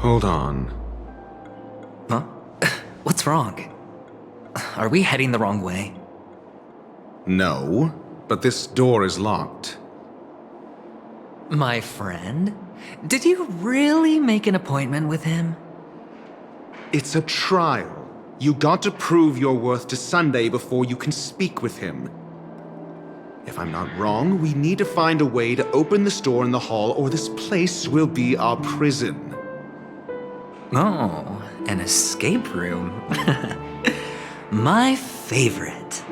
Hold on. Huh? What's wrong? Are we heading the wrong way? No, but this door is locked. My friend? Did you really make an appointment with him? It's a trial. You got to prove your worth to Sunday before you can speak with him. If I'm not wrong, we need to find a way to open this door in the hall or this place will be our prison. Oh, an escape room. My favorite.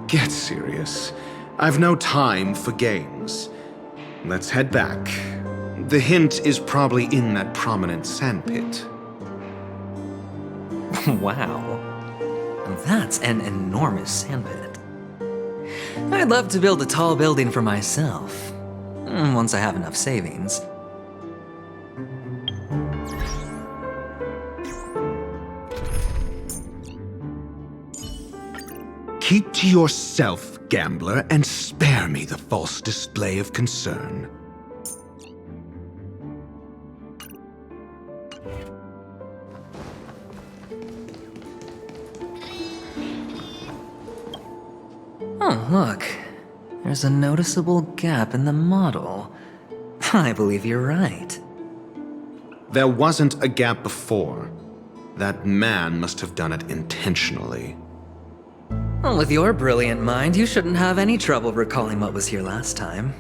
Get serious. I've no time for games. Let's head back. The hint is probably in that prominent sandpit. Wow. That's an enormous sandpit. I'd love to build a tall building for myself, once I have enough savings. Keep to yourself, gambler, and spare me the false display of concern. Oh, look. There's a noticeable gap in the model. I believe you're right. There wasn't a gap before. That man must have done it intentionally. Well, with your brilliant mind, you shouldn't have any trouble recalling what was here last time.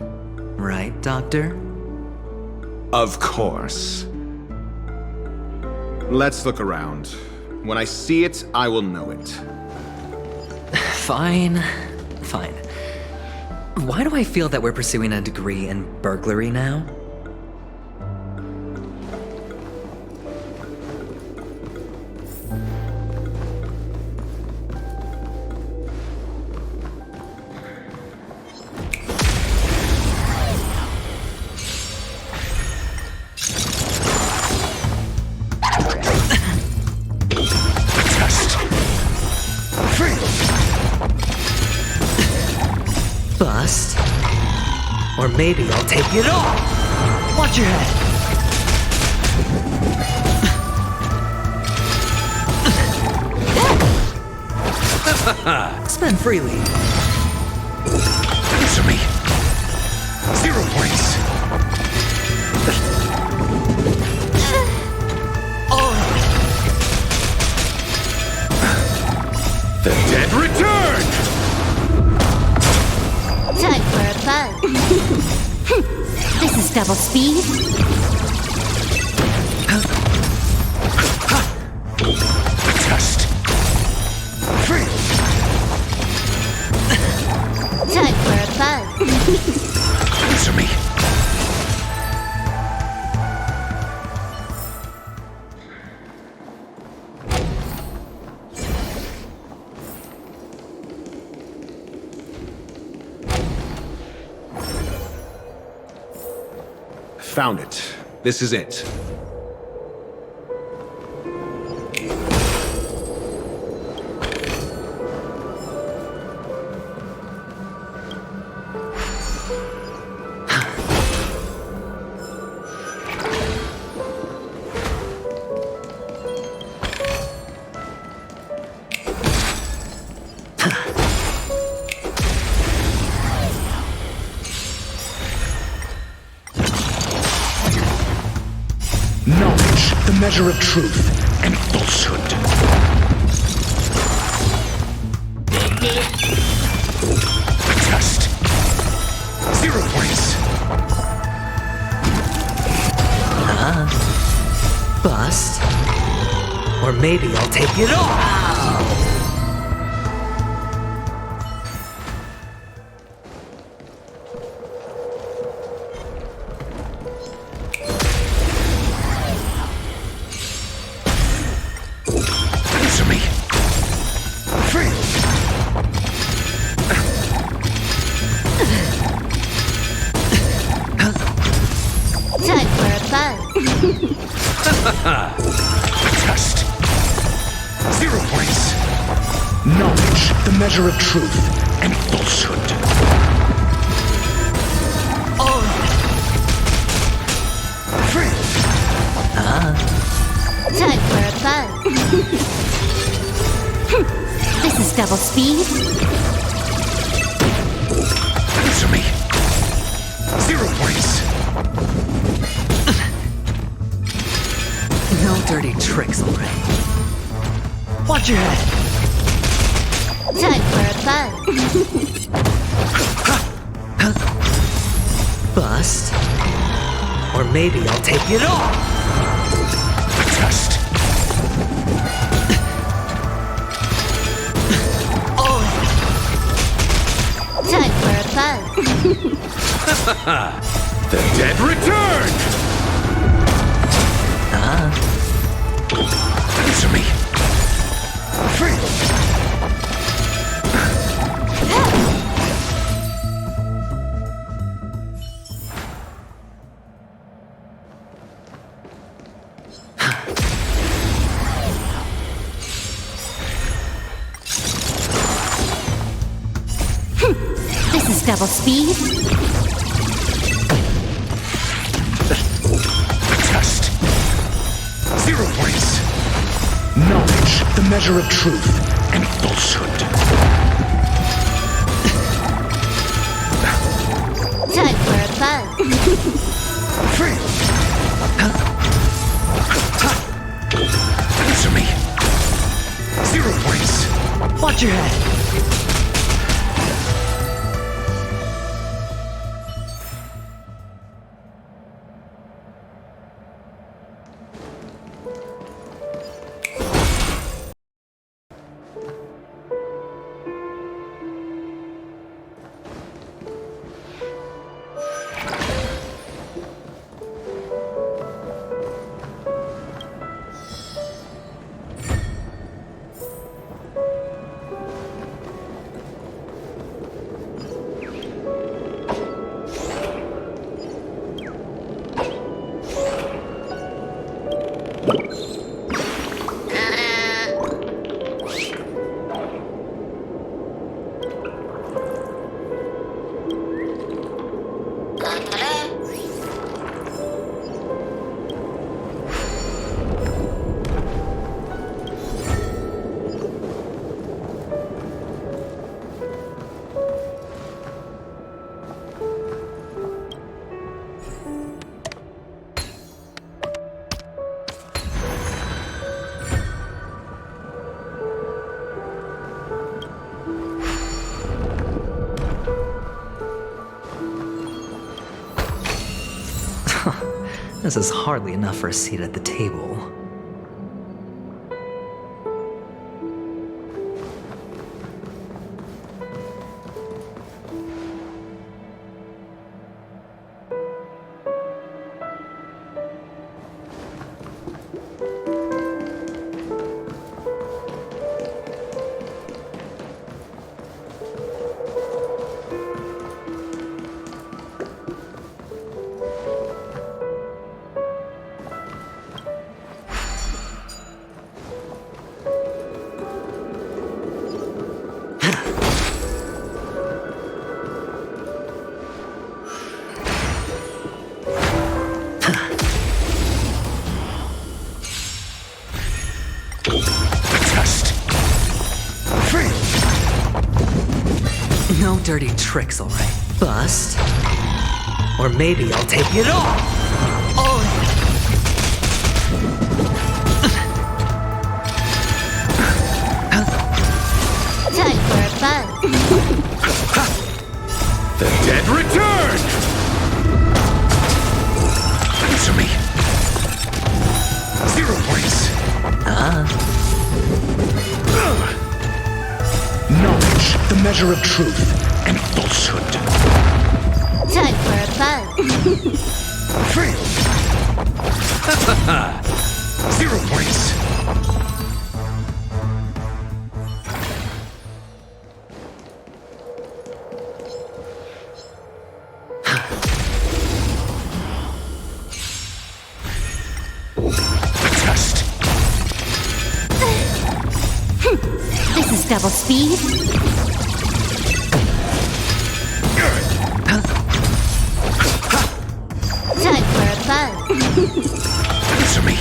Right, Doctor? Of course. Let's look around. When I see it, I will know it. Fine. Fine. Why do I feel that we're pursuing a degree in burglary now? Bust. Or maybe I'll take it all. Watch your head. Spend freely. Answer me. 0 points. All right. The dead return! Time for a buzz. This is double speed. Test. Free. Time for a buzz. Answer me. Found it. This is it. Knowledge, the measure of truth and falsehood. Test. 0 points. Bust. Or maybe I'll take it all. Time for a buzz. Test. 0 points. Knowledge, the measure of truth and falsehood. All right. Free. Time for fun. This is double speed. Answer me. 0 points. No dirty tricks already. Watch your head. Time for fun. Bust. Or maybe I'll take it all. Test. Oh, Time for fun. The dead return! Answer me. Free. This is double speed. Test. 0 points. Knowledge, the measure of truth and falsehood. Time for fun. Free. Answer me. 0 points. watch your head. This is hardly enough for a seat at the table. No dirty tricks, all right. Bust. Or maybe I'll take it all. Oh. Time for fun. The dead return! Answer me. 0 points. Knowledge, the measure of truth and falsehood. Time for fun. Free. 0 points. Test. This is double speed. Time for fun. Answer me.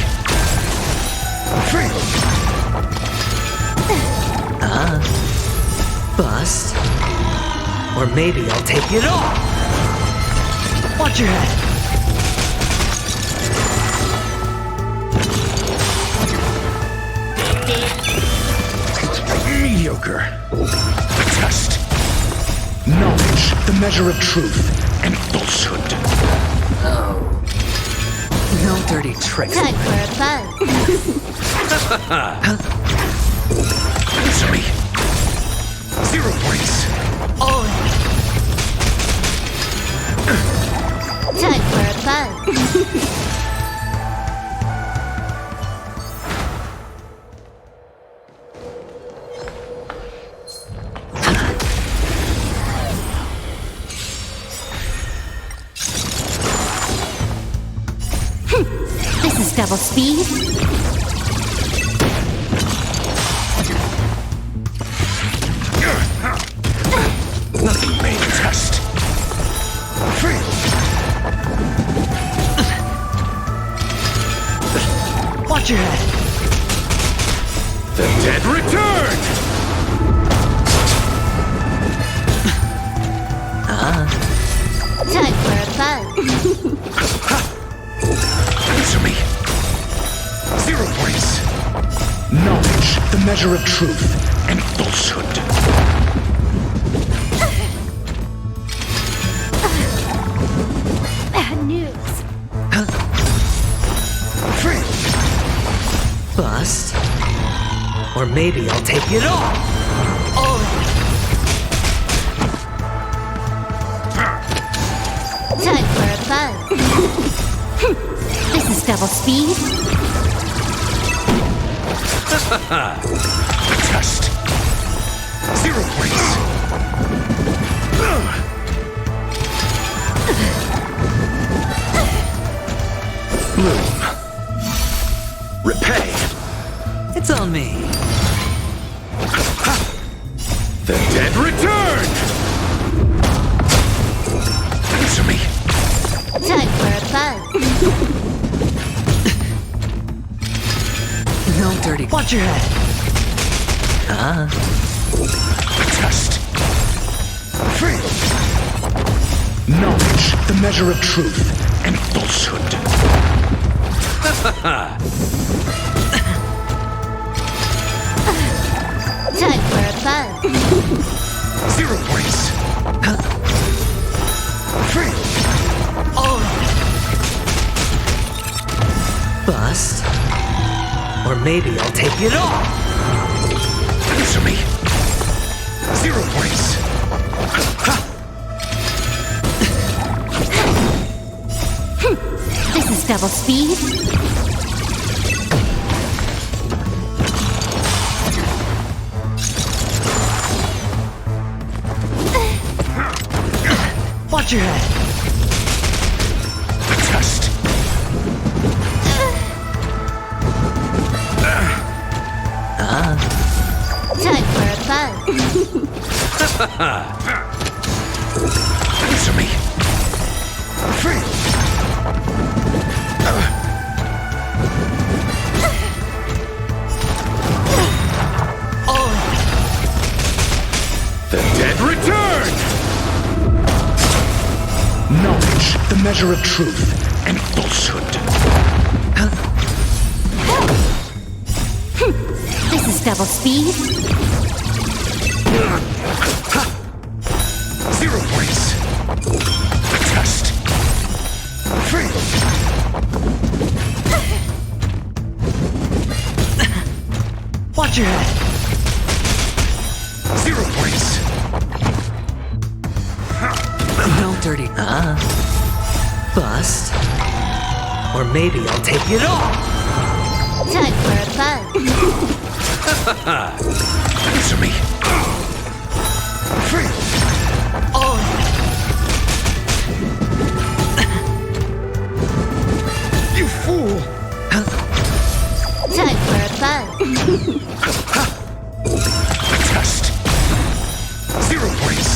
Bust. Or maybe I'll take it all. Watch your head. Mediocre. Test. Knowledge, the measure of truth and falsehood. No dirty tricks. Time for a fun. Answer me. 0 points. Oh, Time for a fun. This is double speed. Nothing may test. watch your head. The dead return! Time for fun. Answer me. 0 points. Knowledge, the measure of truth and falsehood. Bad news. Bust. Or maybe I'll take it all. Time for fun. This is double speed. Test. 0 points. Bloom. Repay. It's on me. The dead return! Answer me. Time for fun. No dirty. Watch your head. Test. Knowledge, the measure of truth and falsehood. Time for fun. 0 points. Bust. Or maybe I'll take it all. Answer me. 0 points. This is double speed. Watch your head. Test. Time for fun. Answer me. The dead return! Knowledge, the measure of truth and falsehood. This is double speed. 0 points. Test. Watch your head. 0 points. No dirty. Bust. Or maybe I'll take it all. Time for fun. Answer me. You fool! Time for fun. Test. 0 points.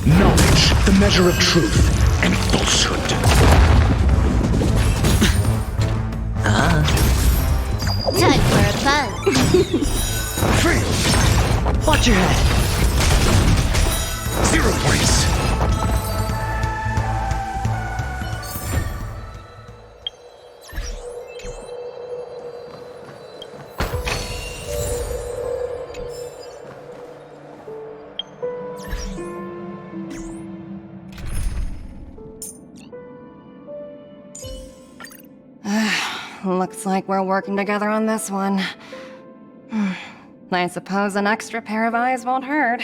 Knowledge, the measure of truth and falsehood. Time Free! Watch your head! 0 points! Looks like we're working together on this one. I suppose an extra pair of eyes won't hurt.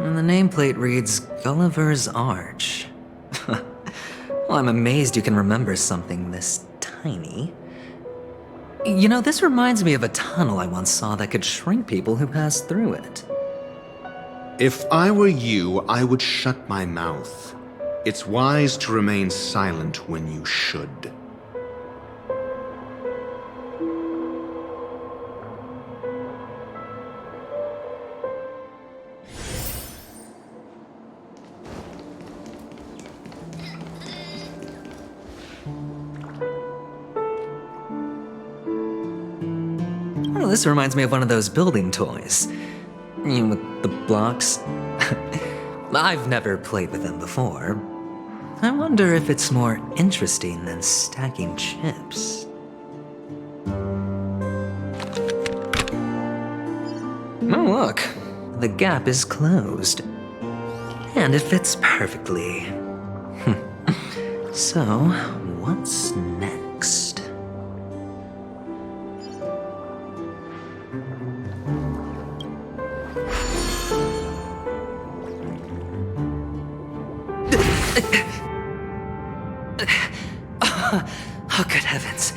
And the nameplate reads Gulliver's Arch. Well, I'm amazed you can remember something this tiny. You know, this reminds me of a tunnel I once saw that could shrink people who passed through it. If I were you, I would shut my mouth. It's wise to remain silent when you should. Well, this reminds me of one of those building toys. You know, with the blocks. I've never played with them before. I wonder if it's more interesting than stacking chips. Oh, look. The gap is closed. And it fits perfectly. So, what's next? Oh, good heavens.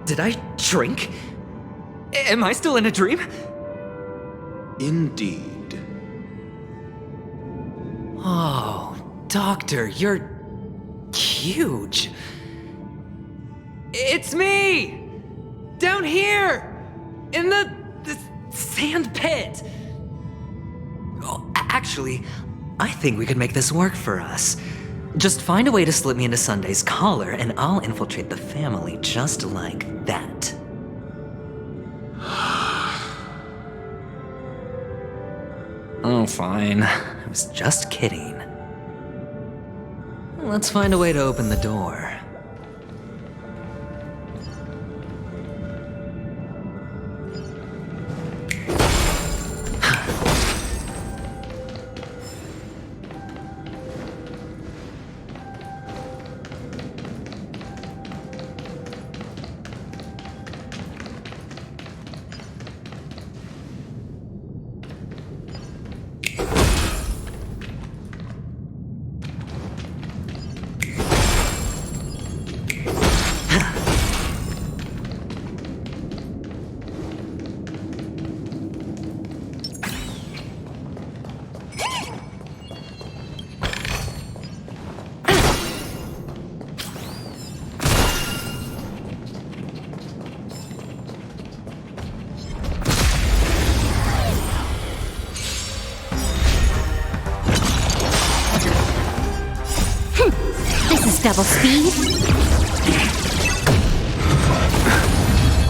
Did I shrink? Am I still in a dream? Indeed. Oh, Doctor, you're huge. It's me! Down here! In the sand pit! Oh, actually, I think we could make this work for us. Just find a way to slip me into Sunday's collar, and I'll infiltrate the family just like that. Oh, fine. I was just kidding. Let's find a way to open the door. This is double speed.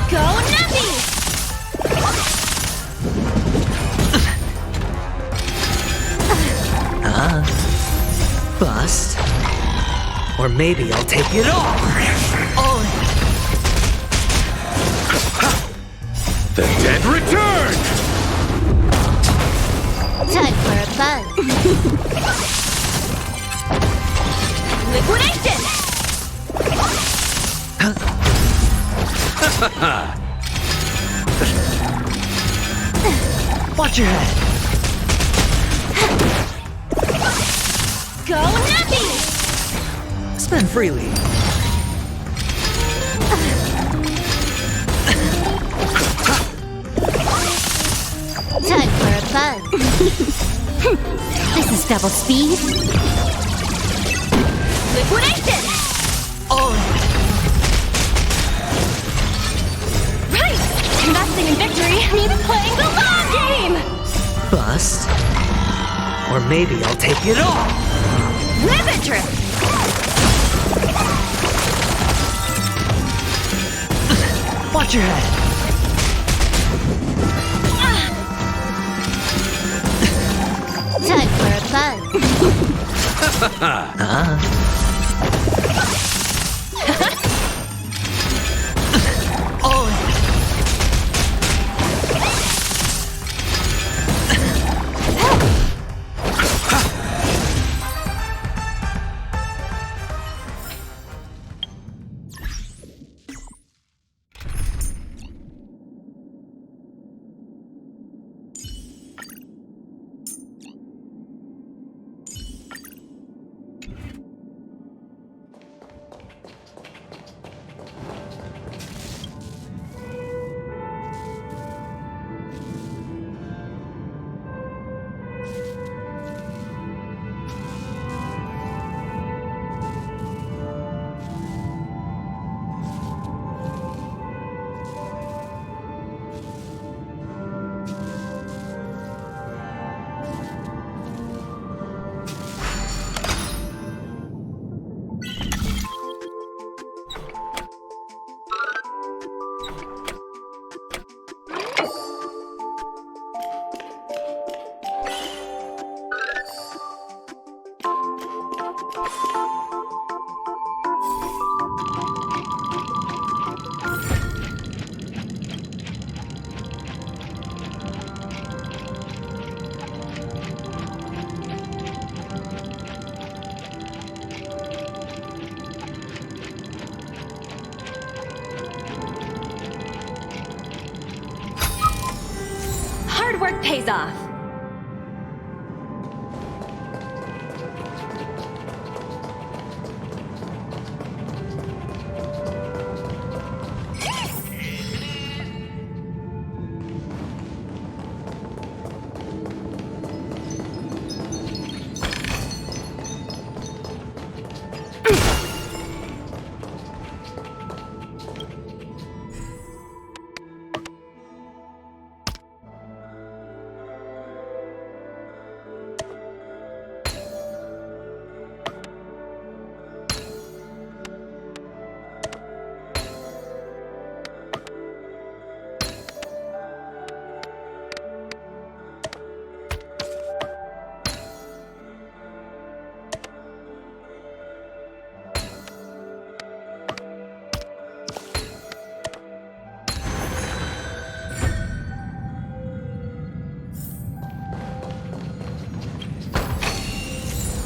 Go Nuppy! Bust. Or maybe I'll take it all. The dead return! Time for a buzz. Liquidation! Watch your head. Go Nuppy! Spend freely. Time for a buzz. This is double speed. Liquidation! Right! Investing in victory means playing the long game! Bust. Or maybe I'll take it all. Ribbon trip! Watch your head. Time for a buzz. Hard work pays off.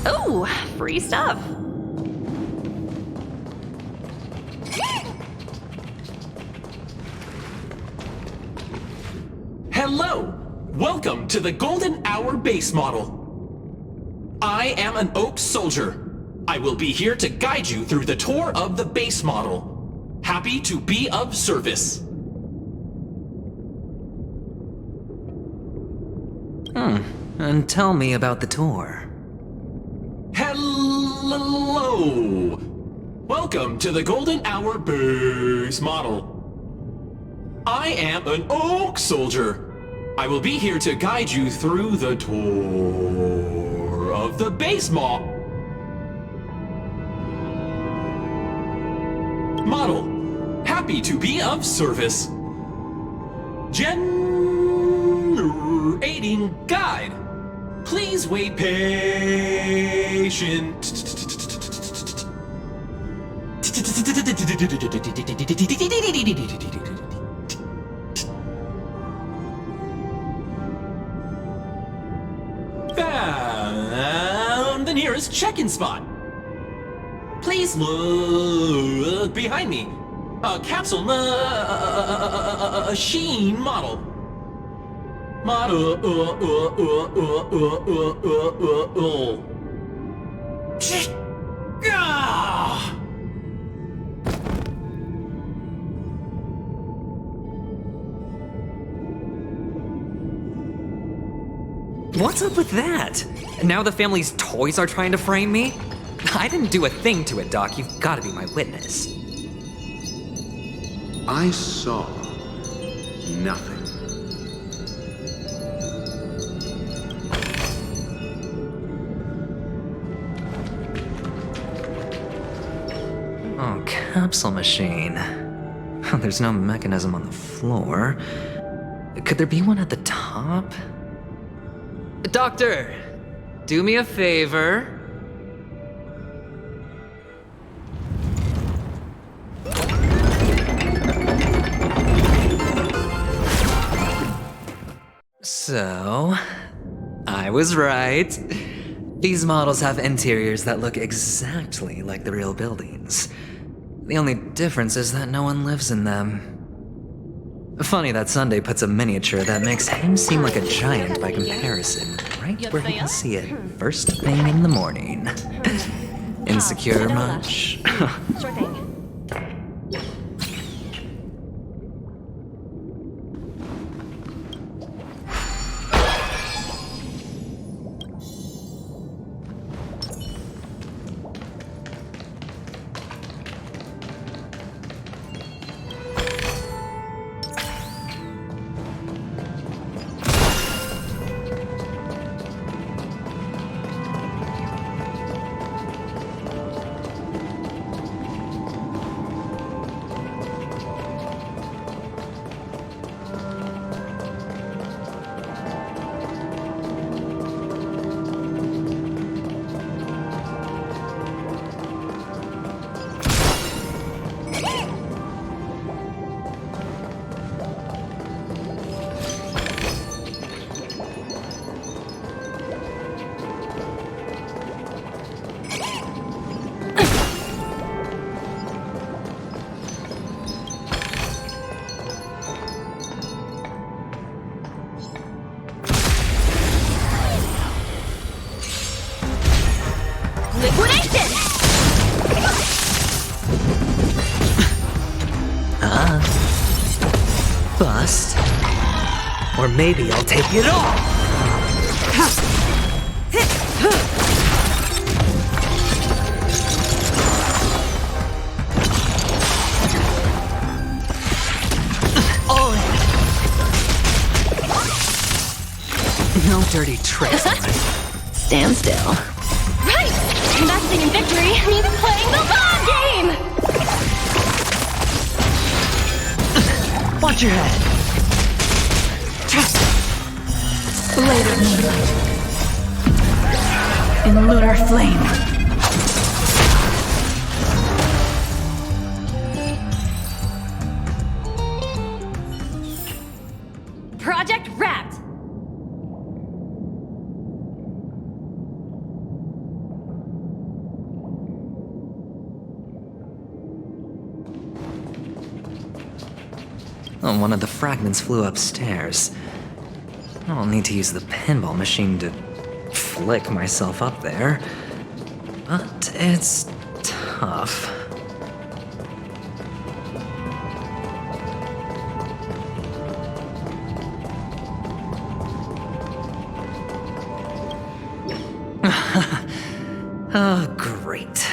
Ooh, free stuff. Hello! Welcome to the Golden Hour base model. I am an Oak Soldier. I will be here to guide you through the tour of the base model. Happy to be of service. And tell me about the tour. Hello! Welcome to the Golden Hour base model. I am an Oak Soldier. I will be here to guide you through the tour of the base model. Happy to be of service. Generating guide. Please wait patient. Found the nearest check-in spot. Please look behind me. A capsule machine model. What's up with that? Now the family's toys are trying to frame me? I didn't do a thing to it, Doc. You've got to be my witness. I saw nothing. Oh, capsule machine. There's no mechanism on the floor. Could there be one at the top? Doctor, do me a favor. So, I was right. These models have interiors that look exactly like the real buildings. The only difference is that no one lives in them. Funny that Sunday puts a miniature that makes him seem like a giant by comparison, right where he can see it first thing in the morning. Insecure much? Sure thing. Liquidation! Bust. Or maybe I'll take it all! All in. No dirty tricks, right? Stand still. Right! Investing in victory means playing the long game! Watch your head. Blade of moonlight. In lunar flame. Project wrapped! Oh, one of the fragments flew upstairs. I'll need to use the pinball machine to flick myself up there. But it's tough. Oh, great.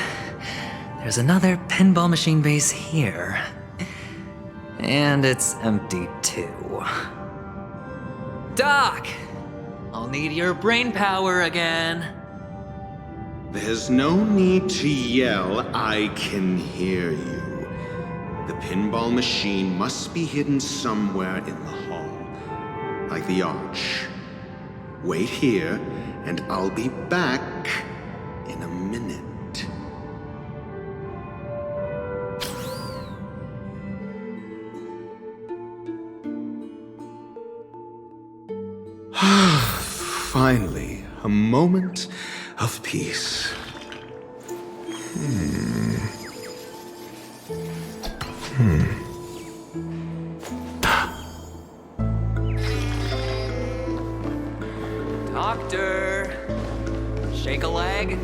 There's another pinball machine base here. And it's empty too. Doc! I'll need your brain power again. There's no need to yell, I can hear you. The pinball machine must be hidden somewhere in the hall, like the arch. Wait here, and I'll be back in a minute. Finally, a moment of peace. Doctor! Shake a leg?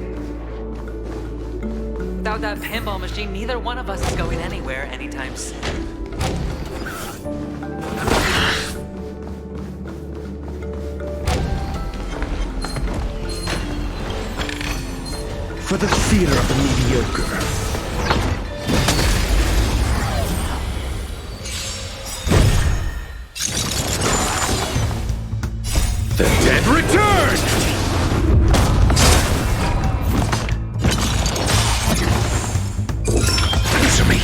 Without that pinball machine, neither one of us is going anywhere anytime soon. For the theater of the mediocre. The dead return! Answer me.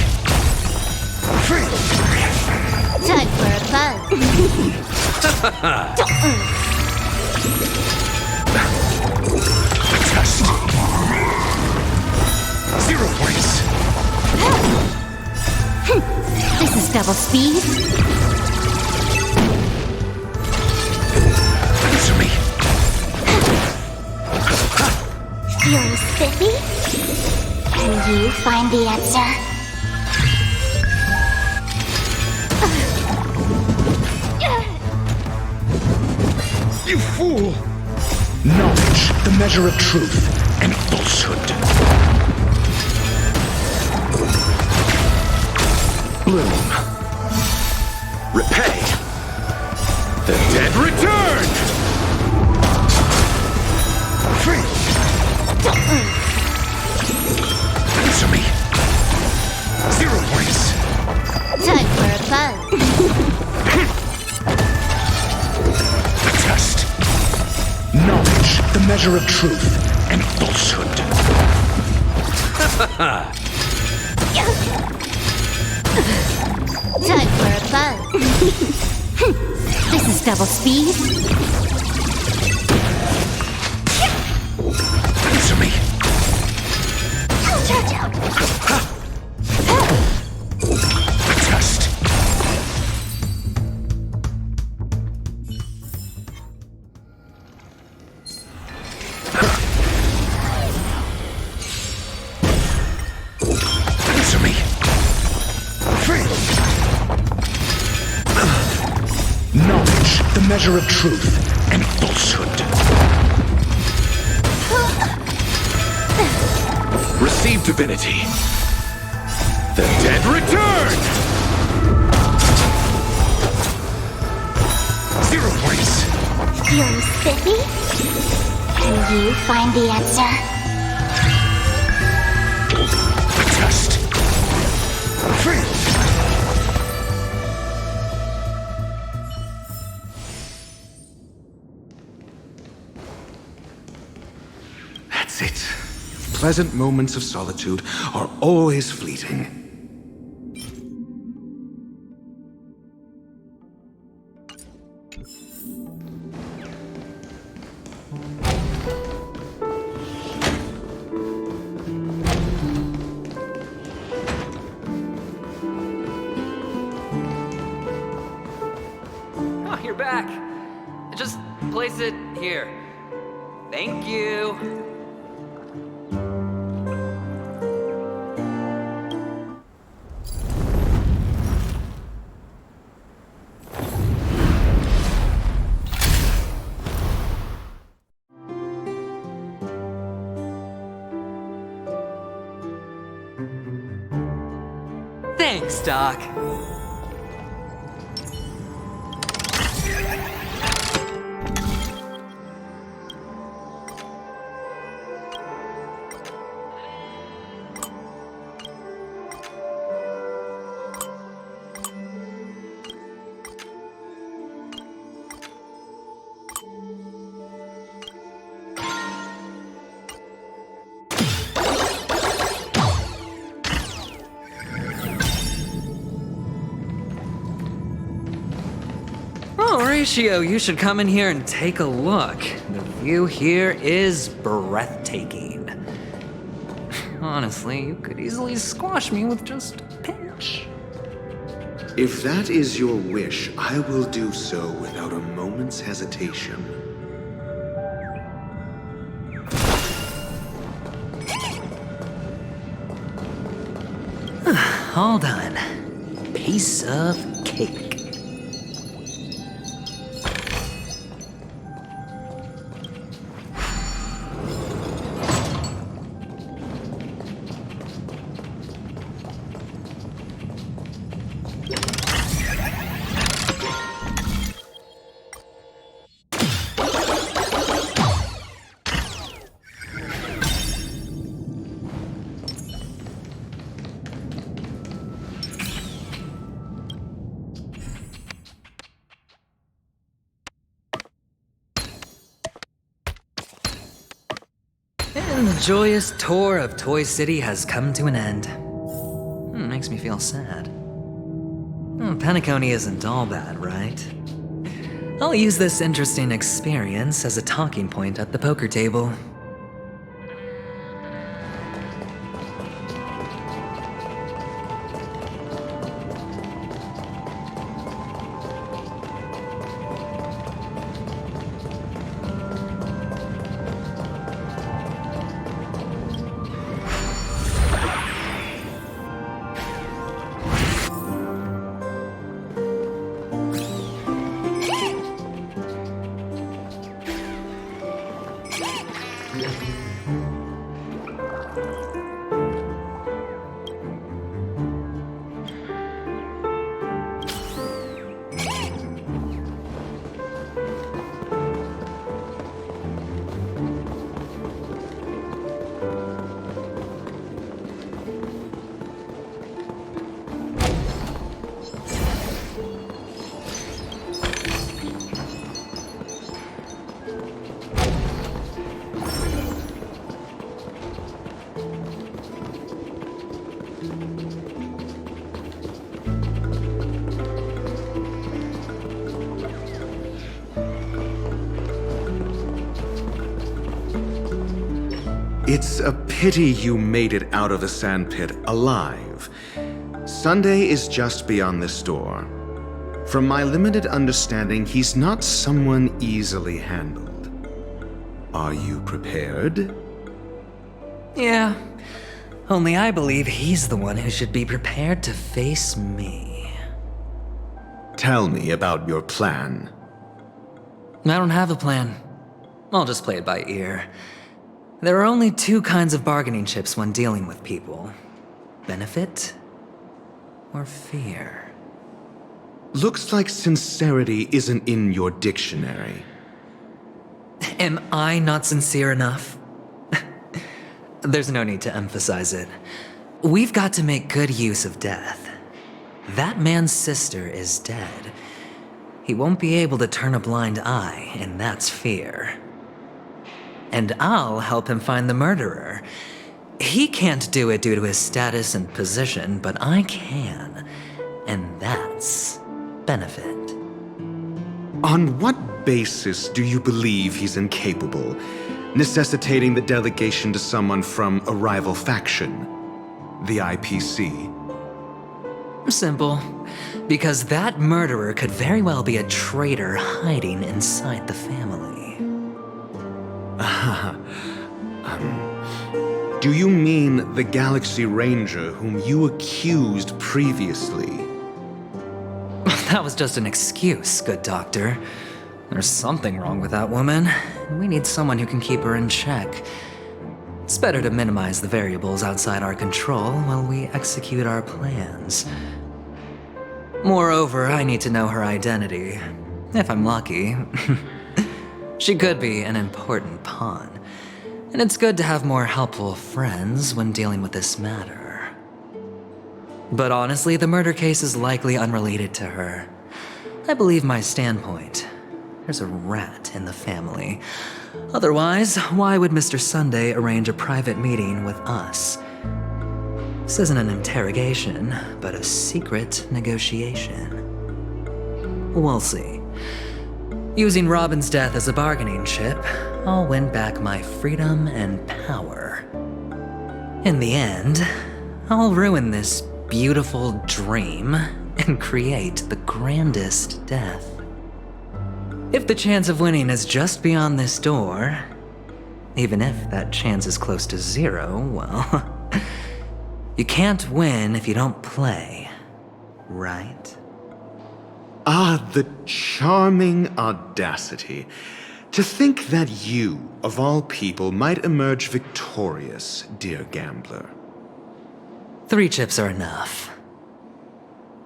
Time for a Test. 0 points. This is double speed. Answer me. Feeling spiffy? Can you find the answer? You fool! Knowledge, the measure of truth and falsehood. Bloom. Repay! The dead return! Free. Answer me. 0 points. Time for a fun. Test. Knowledge, the measure of truth and falsehood. Time for a fun. This is double speed. Answer me. Charge out. Test. Answer me. Free. Knowledge, the measure of truth and falsehood. divinity. The dead return! 0 points. Feeling spiffy? Can you find the answer? Test. Failed. That's it. Pleasant moments of solitude are always fleeting. Oh, you're back. Just place it here. Thank you. Thanks, Doc. Oh, Horatio, you should come in here and take a look. The view here is breathtaking. Honestly, you could easily squash me with just a pinch. If that is your wish, I will do so without a moment's hesitation. All done. Piece of cake. And the joyous tour of Toy City has come to an end. Makes me feel sad. Penacony isn't all bad, right? I'll use this interesting experience as a talking point at the poker table. It's a pity you made it out of the sandpit alive. Sunday is just beyond this door. From my limited understanding, he's not someone easily handled. Are you prepared? Yeah, only I believe he's the one who should be prepared to face me. Tell me about your plan. I don't have a plan. I'll just play it by ear. There are only two kinds of bargaining chips when dealing with people. Benefit or fear. Looks like sincerity isn't in your dictionary. Am I not sincere enough? There's no need to emphasize it. We've got to make good use of death. That man's sister is dead. He won't be able to turn a blind eye, and that's fear. And I'll help him find the murderer. He can't do it due to his status and position, but I can. And that's benefit. On what basis do you believe he's incapable, necessitating the delegation to someone from a rival faction? The IPC? Simple. Because that murderer could very well be a traitor hiding inside the family. Do you mean the Galaxy Ranger whom you accused previously? That was just an excuse, good doctor. There's something wrong with that woman. We need someone who can keep her in check. It's better to minimize the variables outside our control while we execute our plans. Moreover, I need to know her identity. If I'm lucky. She could be an important pawn. And it's good to have more helpful friends when dealing with this matter. But honestly, the murder case is likely unrelated to her. I believe my standpoint. There's a rat in the family. Otherwise, why would Mr. Sunday arrange a private meeting with us? This isn't an interrogation, but a secret negotiation. We'll see. Using Robin's death as a bargaining chip, I'll win back my freedom and power. In the end, I'll ruin this beautiful dream and create the grandest death. If the chance of winning is just beyond this door, even if that chance is close to zero, well, you can't win if you don't play, right? Ah, the charming audacity. To think that you, of all people, might emerge victorious, dear gambler. 3 chips are enough.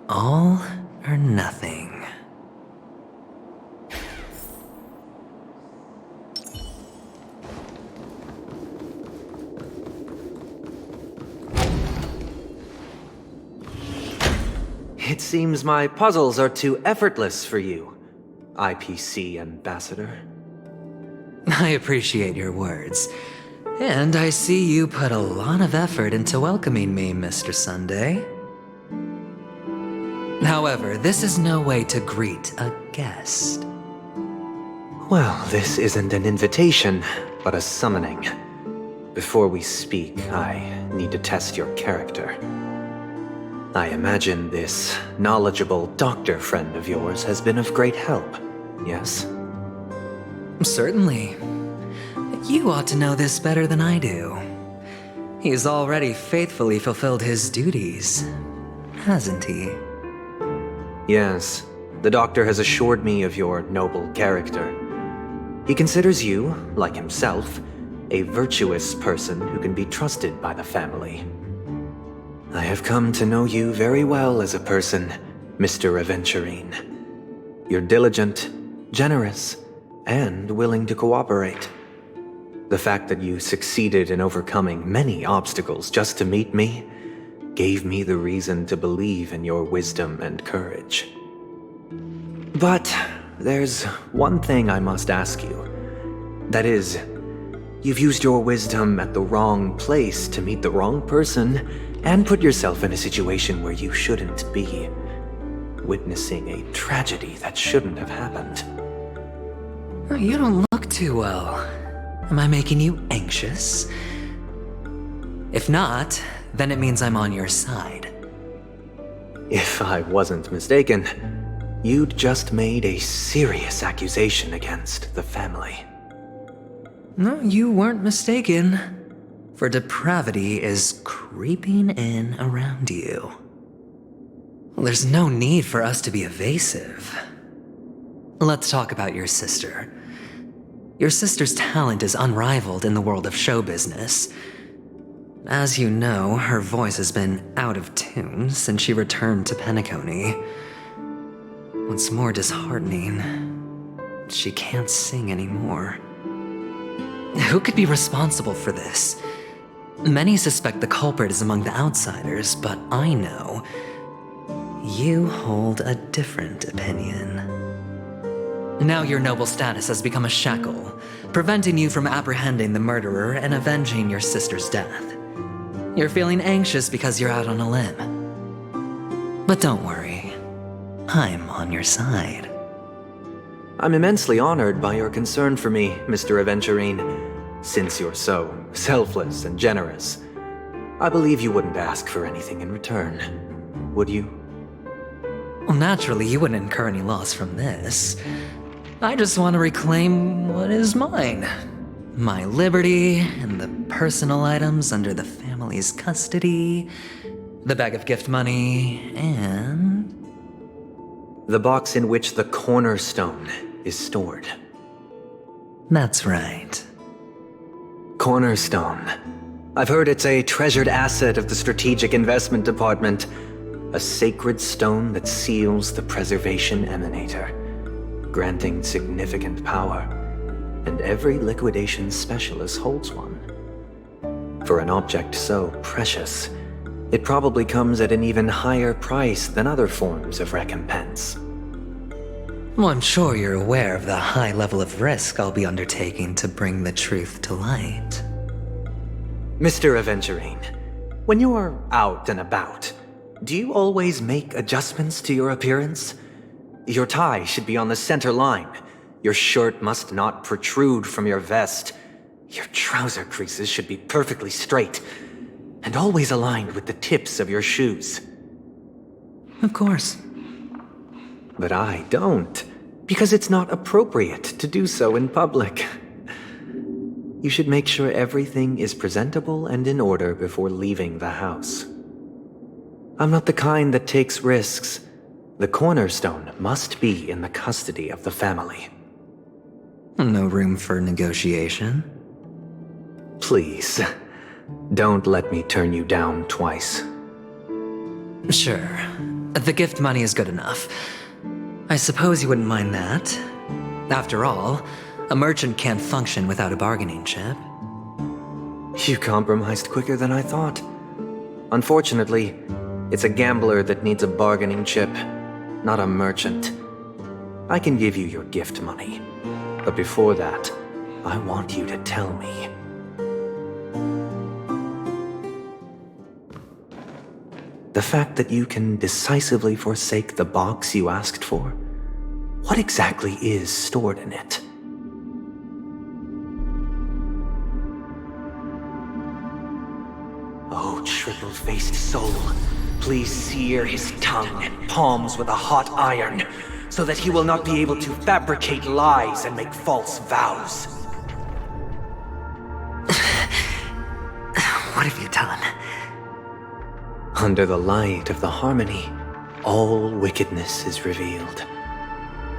All or nothing. It seems my puzzles are too effortless for you, IPC Ambassador. I appreciate your words. And I see you put a lot of effort into welcoming me, Mr. Sunday. However, this is no way to greet a guest. Well, this isn't an invitation, but a summoning. Before we speak, I need to test your character. I imagine this knowledgeable doctor friend of yours has been of great help, yes? Certainly. You ought to know this better than I do. He's already faithfully fulfilled his duties, hasn't he? Yes, the doctor has assured me of your noble character. He considers you, like himself, a virtuous person who can be trusted by the family. I have come to know you very well as a person, Mr. Aventurine. You're diligent, generous, and willing to cooperate. The fact that you succeeded in overcoming many obstacles just to meet me gave me the reason to believe in your wisdom and courage. But there's one thing I must ask you. That is, you've used your wisdom at the wrong place to meet the wrong person and put yourself in a situation where you shouldn't be, witnessing a tragedy that shouldn't have happened. You don't look too well. Am I making you anxious? If not, then it means I'm on your side. If I wasn't mistaken, you'd just made a serious accusation against the family. No, you weren't mistaken. For depravity is creeping in around you. Well, there's no need for us to be evasive. Let's talk about your sister. Your sister's talent is unrivaled in the world of show business. As you know, her voice has been out of tune since she returned to Penacony. What's more disheartening, she can't sing anymore. Who could be responsible for this? Many suspect the culprit is among the outsiders, but I know you hold a different opinion. Now your noble status has become a shackle, preventing you from apprehending the murderer and avenging your sister's death. You're feeling anxious because you're out on a limb. But don't worry, I'm on your side. I'm immensely honored by your concern for me, Mr. Aventurine. Since you're so selfless and generous, I believe you wouldn't ask for anything in return, would you? Well, naturally, you wouldn't incur any loss from this. I just want to reclaim what is mine. My liberty and the personal items under the family's custody, the bag of gift money, and... the box in which the cornerstone is stored. That's right. Cornerstone. I've heard it's a treasured asset of the Strategic Investment Department. A sacred stone that seals the Preservation Emanator, granting significant power, and every liquidation specialist holds one. For an object so precious, it probably comes at an even higher price than other forms of recompense. Well, I'm sure you're aware of the high level of risk I'll be undertaking to bring the truth to light. Mr. Aventurine, when you're out and about, do you always make adjustments to your appearance? Your tie should be on the center line. Your shirt must not protrude from your vest. Your trouser creases should be perfectly straight, and always aligned with the tips of your shoes. Of course. But I don't, because it's not appropriate to do so in public. You should make sure everything is presentable and in order before leaving the house. I'm not the kind that takes risks. The cornerstone must be in the custody of the family. No room for negotiation? Please, don't let me turn you down twice. Sure. The gift money is good enough. I suppose you wouldn't mind that. After all, a merchant can't function without a bargaining chip. You compromised quicker than I thought. Unfortunately, it's a gambler that needs a bargaining chip, not a merchant. I can give you your gift money, but before that, I want you to tell me. The fact that you can decisively forsake the box you asked for, what exactly is stored in it? Oh, triple-faced soul, please sear his tongue and palms with a hot iron, so that he will not be able to fabricate lies and make false vows. What have you done? Under the light of the harmony, all wickedness is revealed.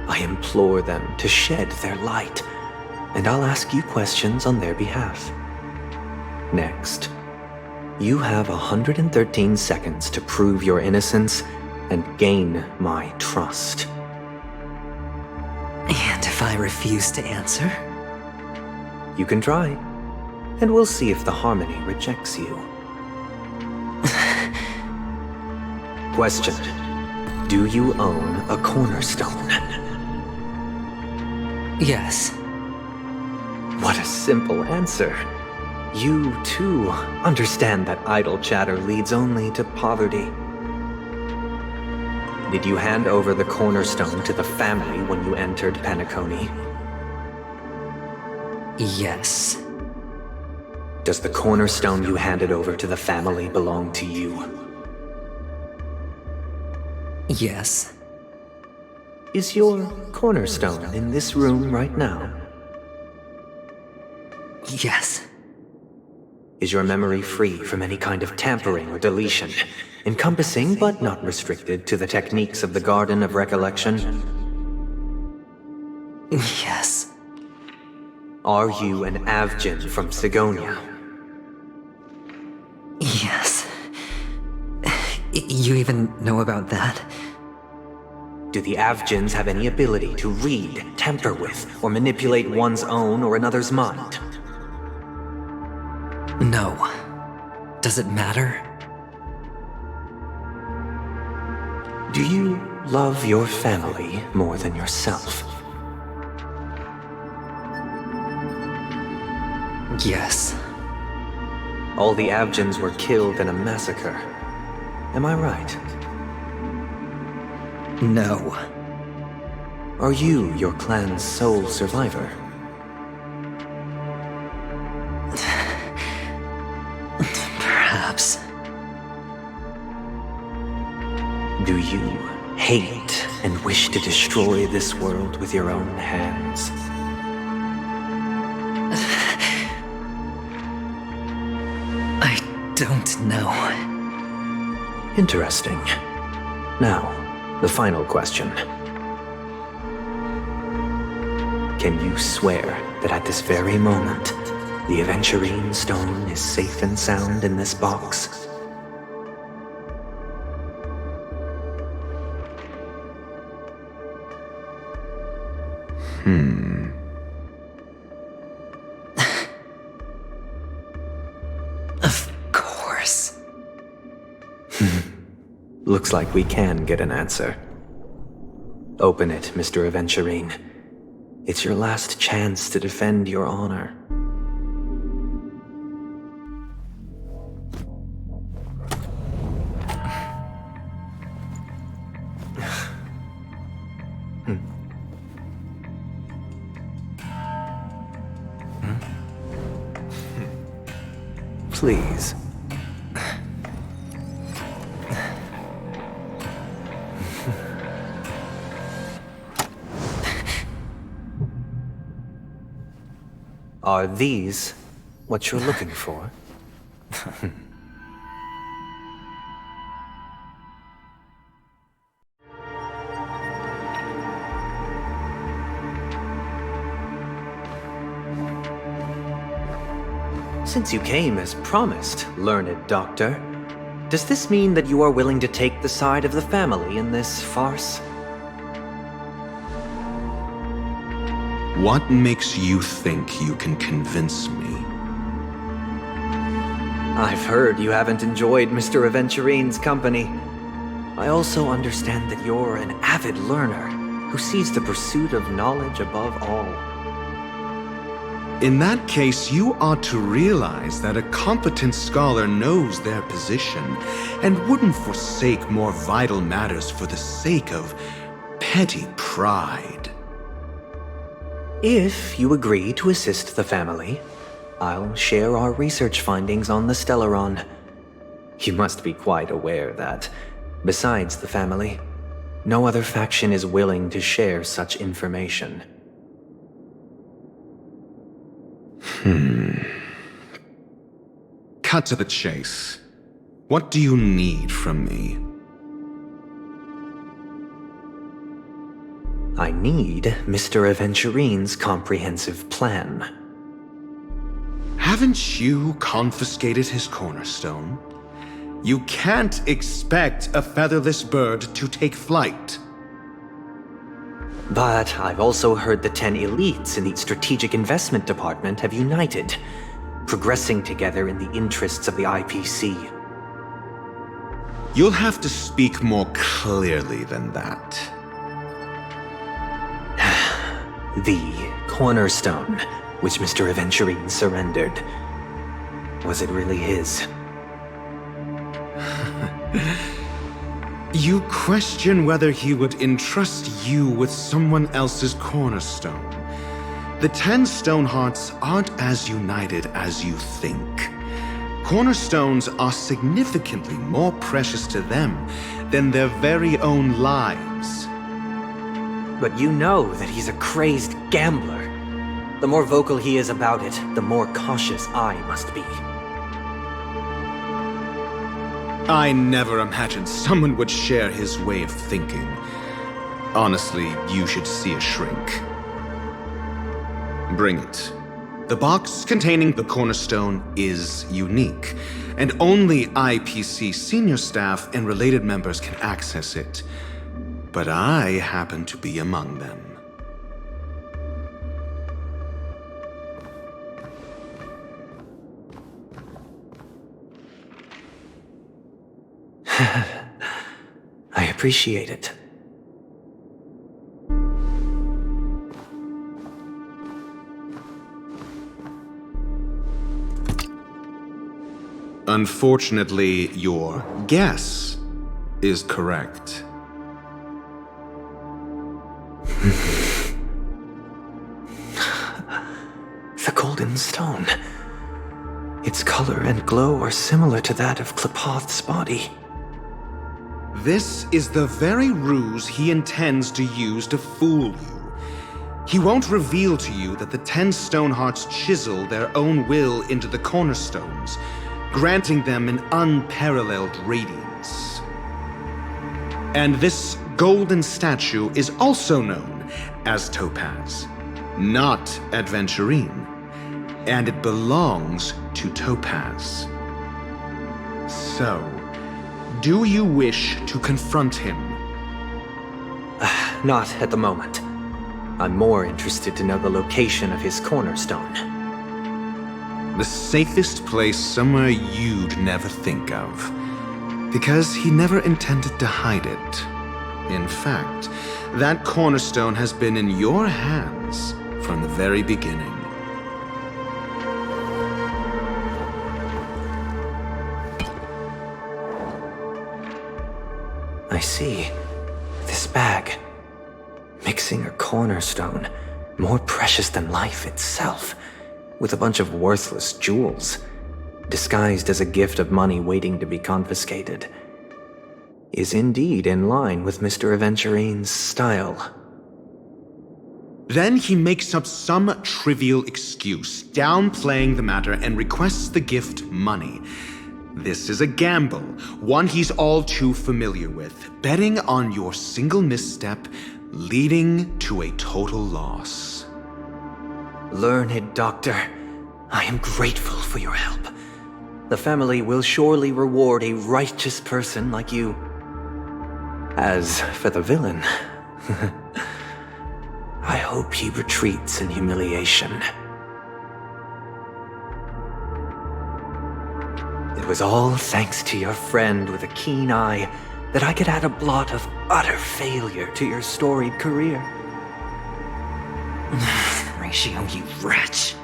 I implore them to shed their light, and I'll ask you questions on their behalf. Next, you have 113 seconds to prove your innocence and gain my trust. And if I refuse to answer? You can try, and we'll see if the harmony rejects you. Question: do you own a cornerstone? Yes. What a simple answer. You, too, understand that idle chatter leads only to poverty. Did you hand over the cornerstone to the family when you entered Penacony? Yes. Does the cornerstone you handed over to the family belong to you? Yes. Is your cornerstone in this room right now? Yes. Is your memory free from any kind of tampering or deletion, encompassing but not restricted to the techniques of the Garden of Recollection? Yes. Are you an Avgin from Sigonia? Yes. You even know about that? Do the Avgins have any ability to read, tamper with, or manipulate one's own or another's mind? No. Does it matter? Do you love your family more than yourself? Yes. All the Avgins were killed in a massacre. Am I right? No. Are you your clan's sole survivor? Perhaps. Do you hate and wish to destroy this world with your own hands? I don't know. Interesting. Now, the final question. Can you swear that at this very moment, the Aventurine Stone is safe and sound in this box? Of course. Looks like we can get an answer. Open it, Mr. Aventurine. It's your last chance to defend your honor. Please. Are these what you're looking for? Since you came as promised, learned doctor, does this mean that you are willing to take the side of the family in this farce? What makes you think you can convince me? I've heard you haven't enjoyed Mr. Aventurine's company. I also understand that you're an avid learner who sees the pursuit of knowledge above all. In that case, you ought to realize that a competent scholar knows their position and wouldn't forsake more vital matters for the sake of petty pride. If you agree to assist the family, I'll share our research findings on the Stellaron. You must be quite aware that, besides the family, no other faction is willing to share such information. Cut to the chase. What do you need from me? I need Mr. Aventurine's comprehensive plan. Haven't you confiscated his cornerstone? You can't expect a featherless bird to take flight. But I've also heard the 10 elites in the Strategic Investment Department have united, progressing together in the interests of the IPC. You'll have to speak more clearly than that. The cornerstone, which Mr. Aventurine surrendered. Was it really his? You question whether he would entrust you with someone else's cornerstone. The 10 Stonehearts aren't as united as you think. Cornerstones are significantly more precious to them than their very own lives. But you know that he's a crazed gambler. The more vocal he is about it, the more cautious I must be. I never imagined someone would share his way of thinking. Honestly, you should see a shrink. Bring it. The box containing the cornerstone is unique, and only IPC senior staff and related members can access it. But I happen to be among them. I appreciate it. Unfortunately, your guess is correct. The golden stone. Its color and glow are similar to that of Klepoth's body. This is the very ruse he intends to use to fool you. He won't reveal to you that the 10 stone hearts chisel their own will into the cornerstones, granting them an unparalleled radiance. And this golden statue is also known as Topaz, not Adventurine, and it belongs to Topaz. So, do you wish to confront him? Not at the moment. I'm more interested to know the location of his cornerstone. The safest place somewhere you'd never think of. Because he never intended to hide it. In fact, that cornerstone has been in your hands from the very beginning. I see. This bag. Mixing a cornerstone, more precious than life itself, with a bunch of worthless jewels, disguised as a gift of money waiting to be confiscated, is indeed in line with Mr. Aventurine's style. Then he makes up some trivial excuse, downplaying the matter, and requests the gift money. This is a gamble, one he's all too familiar with, betting on your single misstep, leading to a total loss. Learned doctor, I am grateful for your help. The family will surely reward a righteous person like you. As for the villain, I hope he retreats in humiliation. It was all thanks to your friend with a keen eye that I could add a blot of utter failure to your storied career. Ratio, you wretch.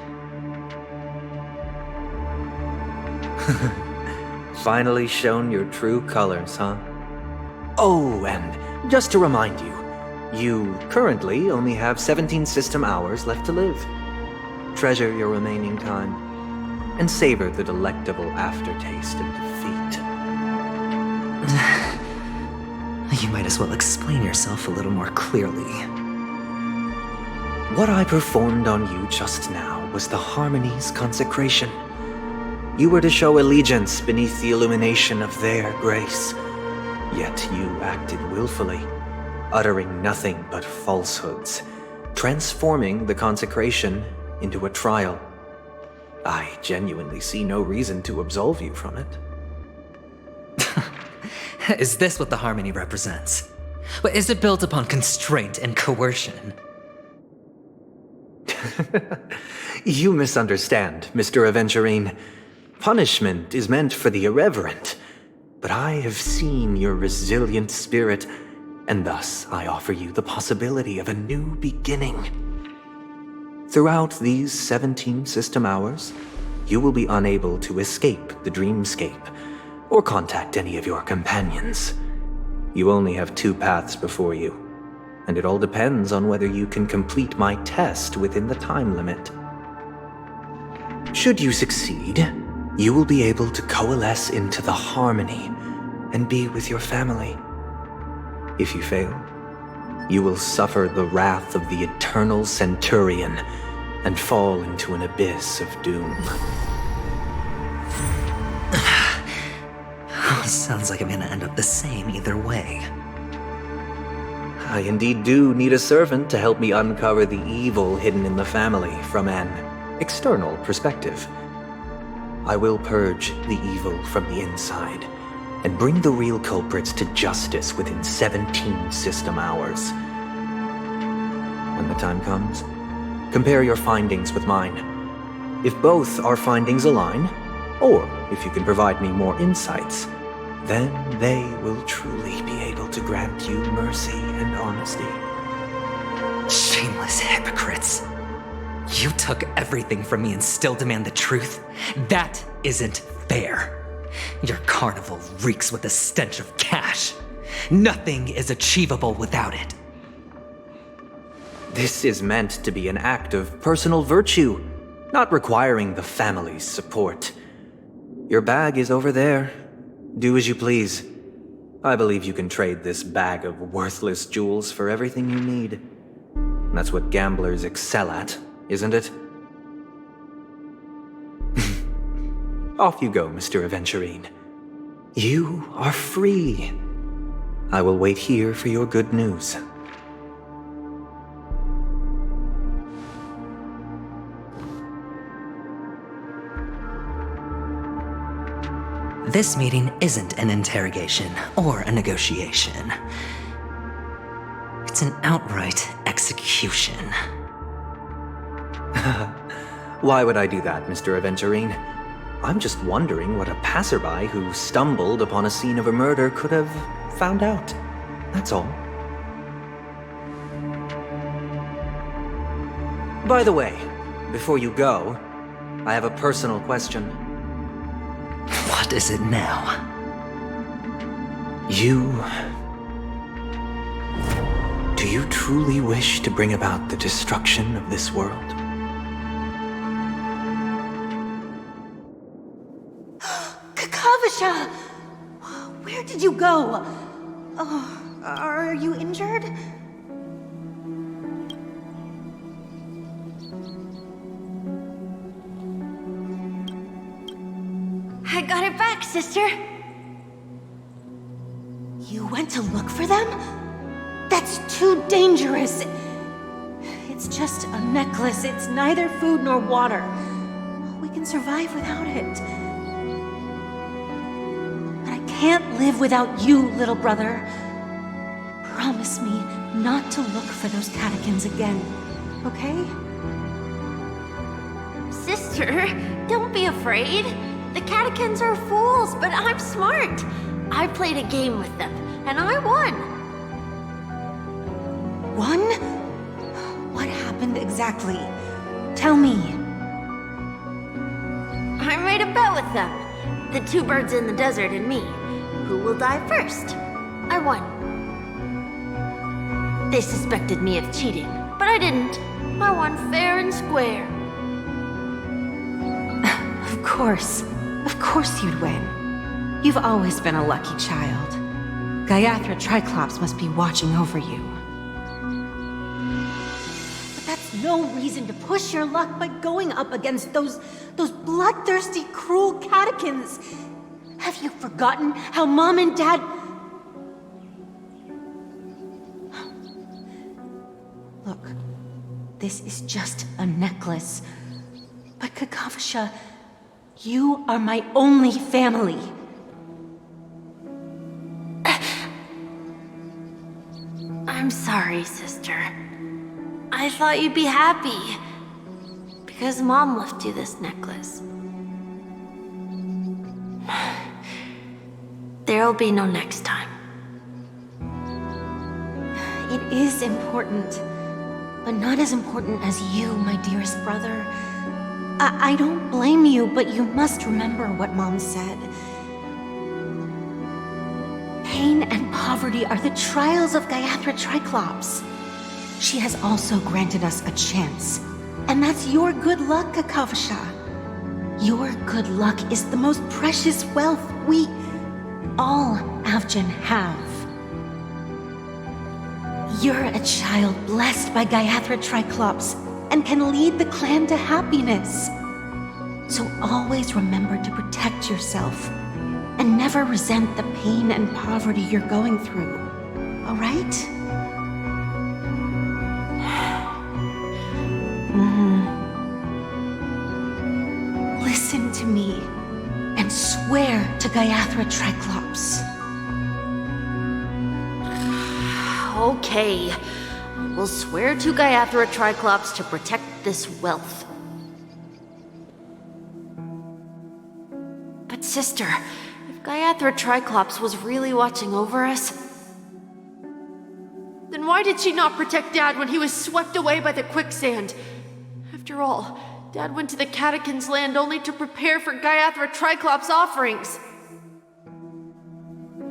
Finally shown your true colors, huh? Oh, and just to remind you, you currently only have 17 system hours left to live. Treasure your remaining time, and savor the delectable aftertaste of defeat. You might as well explain yourself a little more clearly. What I performed on you just now was the Harmony's consecration. You were to show allegiance beneath the illumination of their grace. Yet you acted willfully, uttering nothing but falsehoods, transforming the consecration into a trial. I genuinely see no reason to absolve you from it. Is this what the Harmony represents? But is it built upon constraint and coercion? You misunderstand, Mr. Aventurine. Punishment is meant for the irreverent, but I have seen your resilient spirit, and thus I offer you the possibility of a new beginning. Throughout these 17 system hours, you will be unable to escape the dreamscape, or contact any of your companions. You only have 2 paths before you, and it all depends on whether you can complete my test within the time limit. Should you succeed, you will be able to coalesce into the Harmony and be with your family. If you fail, you will suffer the wrath of the eternal Centurion and fall into an abyss of doom. Sounds like I'm gonna end up the same either way. I indeed do need a servant to help me uncover the evil hidden in the family from an external perspective. I will purge the evil from the inside and bring the real culprits to justice within 17 system hours. When the time comes, compare your findings with mine. If both our findings align, or if you can provide me more insights, then they will truly be able to grant you mercy and honesty. Shameless hypocrites. You took everything from me and still demand the truth? That isn't fair. Your carnival reeks with the stench of cash. Nothing is achievable without it. This is meant to be an act of personal virtue, not requiring the family's support. Your bag is over there. Do as you please. I believe you can trade this bag of worthless jewels for everything you need. That's what gamblers excel at, isn't it? Off you go, Mr. Aventurine. You are free. I will wait here for your good news. This meeting isn't an interrogation or a negotiation. It's an outright execution. Why would I do that, Mr. Aventurine? I'm just wondering what a passerby who stumbled upon a scene of a murder could have found out. That's all. By the way, before you go, I have a personal question. What is it now? Do you truly wish to bring about the destruction of this world? Kakavasha! Where did you go? Oh, are you injured? I got it back, sister. You went to look for them? That's too dangerous. It's just a necklace. It's neither food nor water. We can survive without it. But I can't live without you, little brother. Promise me not to look for those catechins again, okay? Sister, don't be afraid. The catechins are fools, but I'm smart. I played a game with them, and I won. Won? What happened exactly? Tell me. I made a bet with them. The two birds in the desert and me. Who will die first? I won. They suspected me of cheating, but I didn't. I won fair and square. Of course you'd win. You've always been a lucky child. Gayatri Triclops must be watching over you. But that's no reason to push your luck by going up against those bloodthirsty, cruel catechins. Have you forgotten how Mom and Dad... Look, this is just a necklace. But Kakavasha, you are my only family. I'm sorry, sister. I thought you'd be happy. Because Mom left you this necklace. There'll be no next time. It is important, but not as important as you, my dearest brother. I don't blame you, but you must remember what Mom said. Pain and poverty are the trials of Gayatri Triclops. She has also granted us a chance. And that's your good luck, Kakavasha. Your good luck is the most precious wealth we, all Avgin, have. You're a child blessed by Gayatri Triclops and can lead the clan to happiness. So always remember to protect yourself and never resent the pain and poverty you're going through, all right? Gaiathra Triclops. Okay. We'll swear to Gaiathra Triclops to protect this wealth. But sister, if Gaiathra Triclops was really watching over us, then why did she not protect Dad when he was swept away by the quicksand? After all, Dad went to the Catechins' land only to prepare for Gaiathra Triclops' offerings.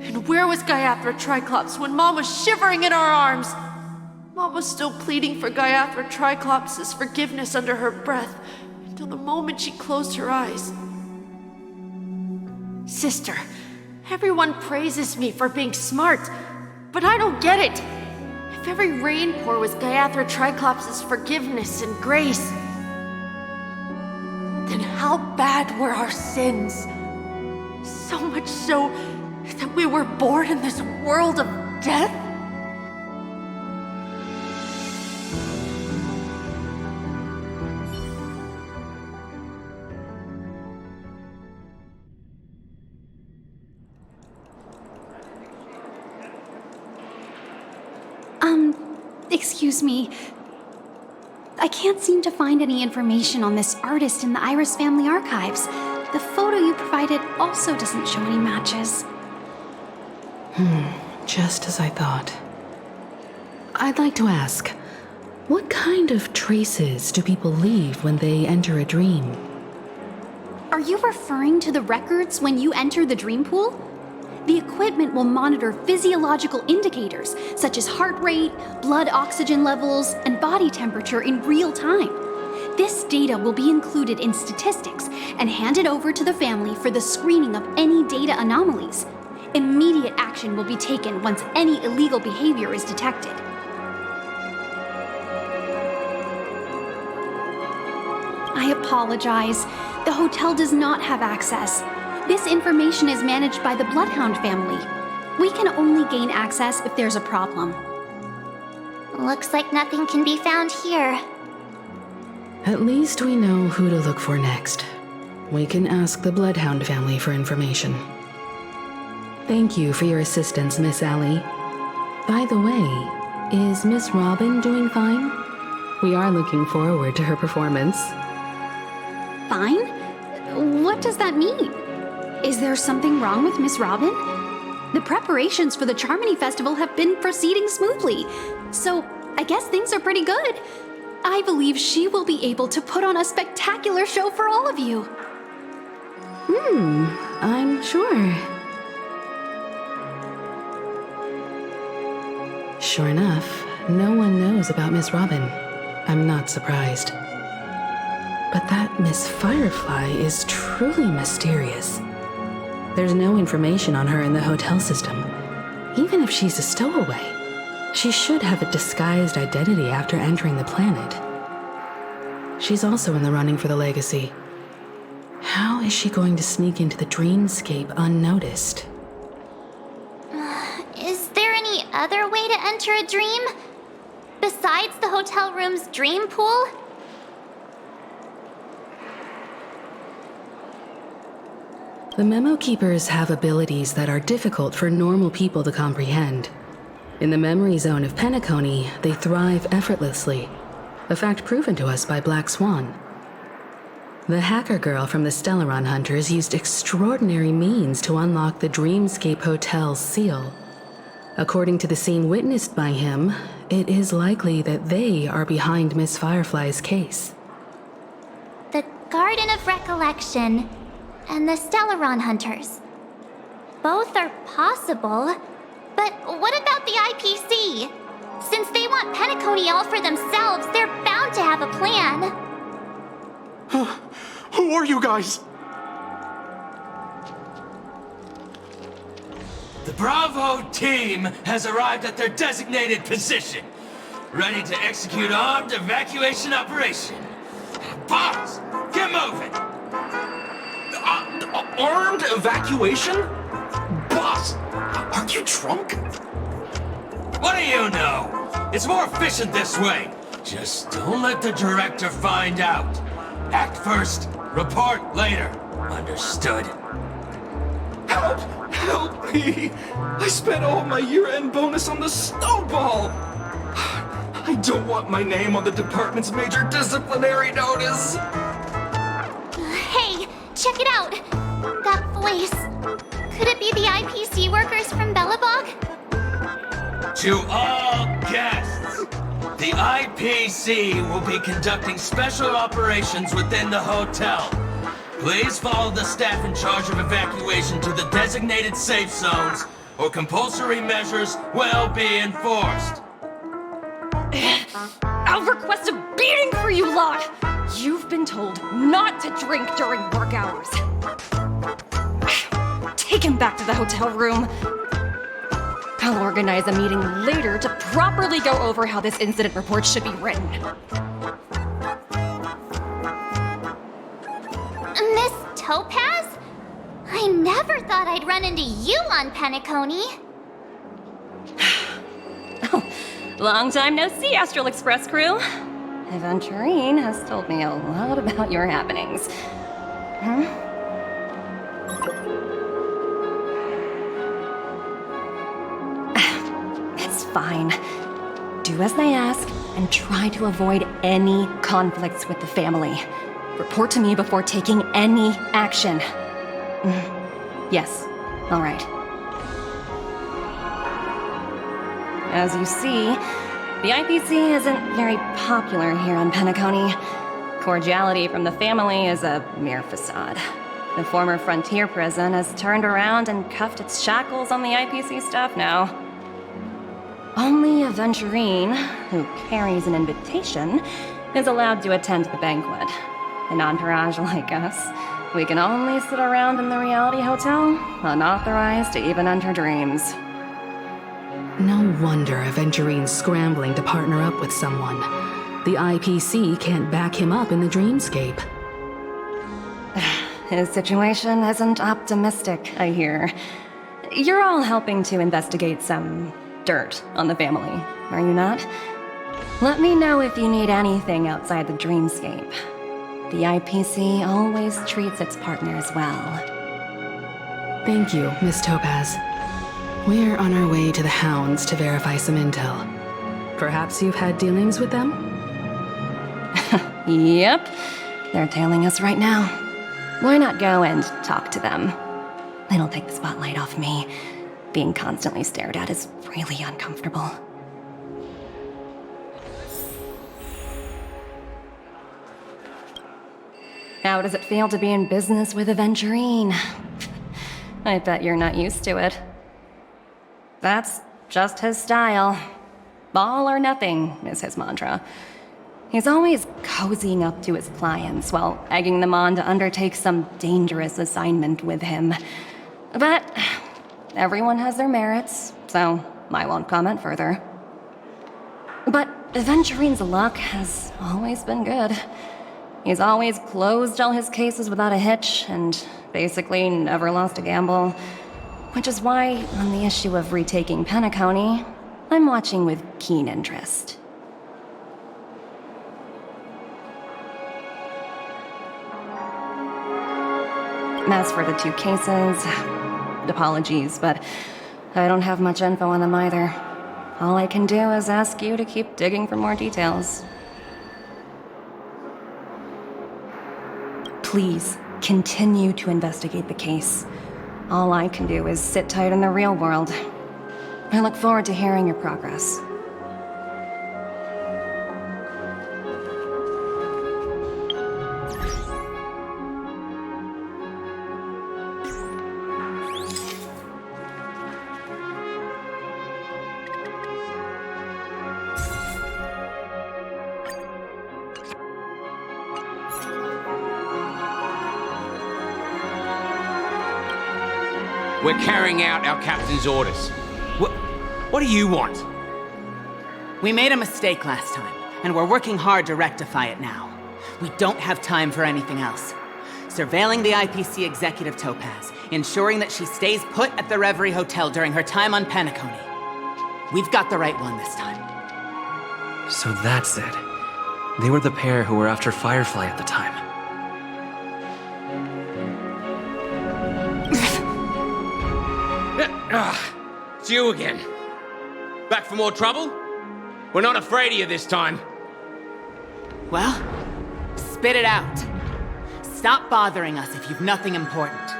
And where was Gaiathra Triclops when Mom was shivering in our arms? Mom was still pleading for Gaiathra Triclops' forgiveness under her breath until the moment she closed her eyes. Sister, everyone praises me for being smart, but I don't get it. If every rain pour was Gaiathra Triclops' forgiveness and grace, then how bad were our sins? So much so that we were born in this world of death? Excuse me. I can't seem to find any information on this artist in the Iris family archives. The photo you provided also doesn't show any matches. Just as I thought. I'd like to ask, what kind of traces do people leave when they enter a dream? Are you referring to the records when you enter the dream pool? The equipment will monitor physiological indicators such as heart rate, blood oxygen levels, and body temperature in real time. This data will be included in statistics and handed over to the family for the screening of any data anomalies. Immediate action will be taken once any illegal behavior is detected. I apologize. The hotel does not have access. This information is managed by the Bloodhound family. We can only gain access if there's a problem. Looks like nothing can be found here. At least we know who to look for next. We can ask the Bloodhound family for information. Thank you for your assistance, Miss Allie. By the way, is Miss Robin doing fine? We are looking forward to her performance. Fine? What does that mean? Is there something wrong with Miss Robin? The preparations for the Charmony Festival have been proceeding smoothly, so I guess things are pretty good. I believe she will be able to put on a spectacular show for all of you. I'm sure. Sure enough, no one knows about Miss Robin. I'm not surprised. But that Miss Firefly is truly mysterious. There's no information on her in the hotel system. Even if she's a stowaway, she should have a disguised identity after entering the planet. She's also in the running for the legacy. How is she going to sneak into the dreamscape unnoticed? Is there any other way to enter a dream? Besides the hotel room's dream pool? The Memo Keepers have abilities that are difficult for normal people to comprehend. In the memory zone of Penacony, they thrive effortlessly, a fact proven to us by Black Swan. The hacker girl from the Stellaron Hunters used extraordinary means to unlock the Dreamscape Hotel's seal. According to the scene witnessed by him, it is likely that they are behind Miss Firefly's case. The Garden of Recollection and the Stellaron Hunters. Both are possible, but what about the IPC? Since they want Penacony all for themselves, they're bound to have a plan. Who are you guys? The Bravo team has arrived at their designated position, ready to execute armed evacuation operation. Boss, get moving! Armed evacuation? Boss, aren't you drunk? What do you know? It's more efficient this way. Just don't let the director find out. Act first, report later. Understood? Help! Help me! I spent all my year-end bonus on the snowball! I don't want my name on the department's major disciplinary notice! Hey, check it out! That voice. Could it be the IPC workers from Bellabog? To all guests, the IPC will be conducting special operations within the hotel. Please follow the staff in charge of evacuation to the designated safe zones, or compulsory measures will be enforced. I'll request a beating for you lot! You've been told not to drink during work hours. Take him back to the hotel room. I'll organize a meeting later to properly go over how this incident report should be written. Miss Topaz? I never thought I'd run into you on Penacony. Long time no see, Astral Express crew. Aventurine has told me a lot about your happenings. It's fine. Do as they ask, and try to avoid any conflicts with the family. Report to me before taking any action. Yes, all right. As you see, the IPC isn't very popular here on Penacony. Cordiality from the family is a mere facade. The former frontier prison has turned around and cuffed its shackles on the IPC staff now. Only Aventurine, who carries an invitation, is allowed to attend the banquet. An entourage like us, we can only sit around in the reality hotel, unauthorized to even enter dreams. No wonder Aventurine's scrambling to partner up with someone. The IPC can't back him up in the dreamscape. His situation isn't optimistic, I hear. You're all helping to investigate some dirt on the family, are you not? Let me know if you need anything outside the dreamscape. The IPC always treats its partners well. Thank you, Miss Topaz. We're on our way to the Hounds to verify some intel. Perhaps you've had dealings with them? Yep. They're tailing us right now. Why not go and talk to them? It'll take the spotlight off me. Being constantly stared at is really uncomfortable. How does it feel to be in business with Aventurine? I bet you're not used to it. That's just his style. All or nothing is his mantra. He's always cozying up to his clients while egging them on to undertake some dangerous assignment with him. But everyone has their merits, so I won't comment further. But Aventurine's luck has always been good. He's always closed all his cases without a hitch, and basically never lost a gamble. Which is why, on the issue of retaking Penacony, I'm watching with keen interest. As for the two cases, apologies, but I don't have much info on them either. All I can do is ask you to keep digging for more details. Please, continue to investigate the case. All I can do is sit tight in the real world. I look forward to hearing your progress. We're carrying out our captain's orders. What do you want? We made a mistake last time, and we're working hard to rectify it now. We don't have time for anything else. Surveilling the IPC executive Topaz, ensuring that she stays put at the Reverie Hotel during her time on Penacony. We've got the right one this time. So that's it. They were the pair who were after Firefly at the time. It's you again. Back for more trouble? We're not afraid of you this time. Well, spit it out. Stop bothering us if you've nothing important.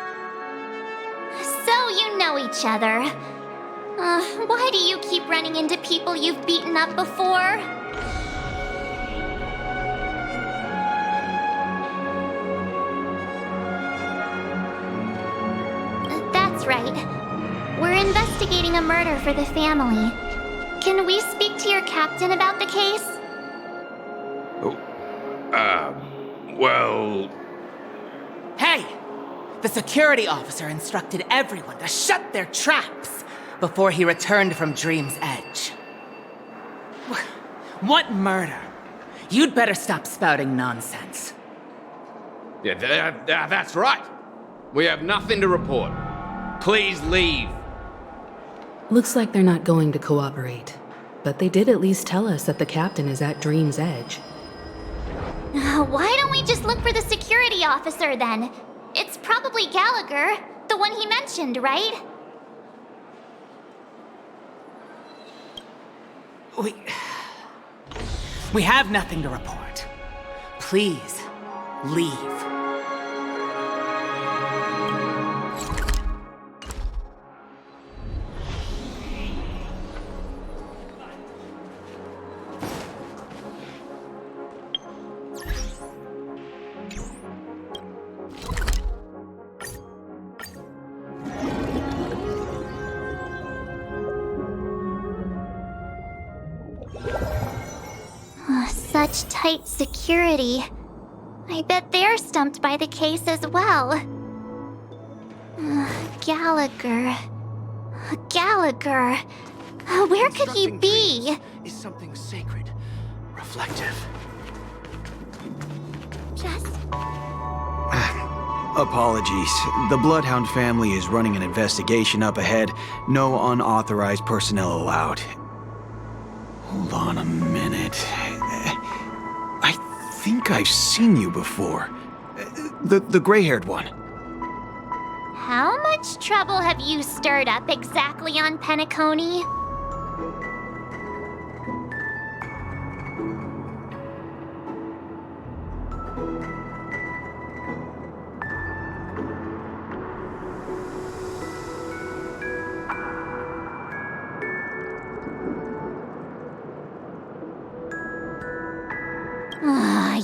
So you know each other. Why do you keep running into people you've beaten up before? That's right. We're investigating a murder for the family. Can we speak to your captain about the case? Well... Hey! The security officer instructed everyone to shut their traps before he returned from Dream's Edge. What murder? You'd better stop spouting nonsense. Yeah, that's right. We have nothing to report. Please leave. Looks like they're not going to cooperate. But they did at least tell us that the captain is at Dream's Edge. Why don't we just look for the security officer then? It's probably Gallagher, the one he mentioned, right? We have nothing to report. Please, leave. Such tight security. I bet they're stumped by the case as well. Gallagher. Gallagher. Where could he be? Is something sacred, reflective. Just... Apologies. The Bloodhound family is running an investigation up ahead. No unauthorized personnel allowed. Hold on a minute. I think I've seen you before. The gray-haired one. How much trouble have you stirred up exactly on Penacony?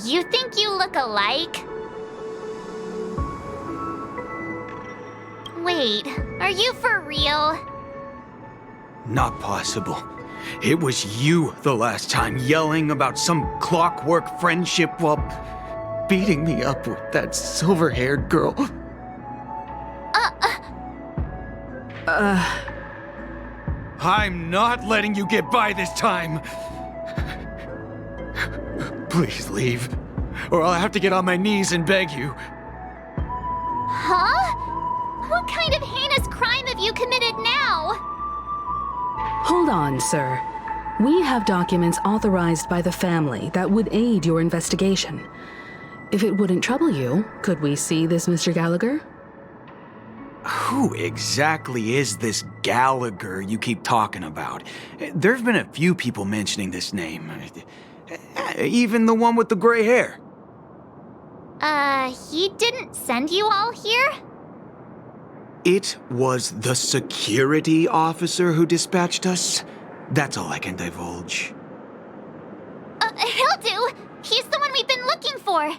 You think you look alike? Wait, are you for real? Not possible. It was you the last time, yelling about some clockwork friendship while beating me up with that silver-haired girl. I'm not letting you get by this time. Please leave, or I'll have to get on my knees and beg you. Huh? What kind of heinous crime have you committed now? Hold on, sir. We have documents authorized by the family that would aid your investigation. If it wouldn't trouble you, could we see this Mr. Gallagher? Who exactly is this Gallagher you keep talking about? There've been a few people mentioning this name. Even the one with the gray hair. He didn't send you all here? It was the security officer who dispatched us. That's all I can divulge. He'll do. He's the one we've been looking for.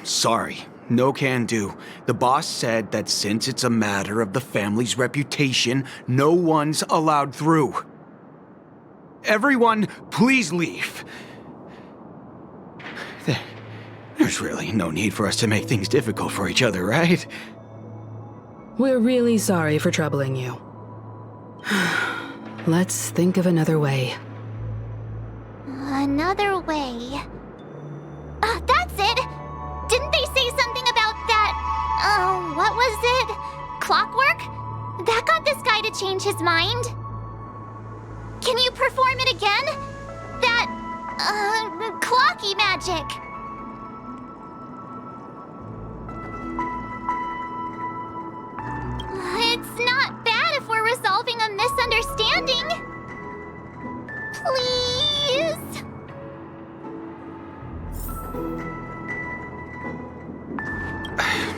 Sorry, no can do. The boss said that since it's a matter of the family's reputation, no one's allowed through. Everyone, please leave. There's really no need for us to make things difficult for each other, right? We're really sorry for troubling you. Let's think of another way. Another way? That's it! Didn't they say something about that... what was it? Clockwork? That got this guy to change his mind. Can you perform it again? That... clocky magic. It's understanding. Please.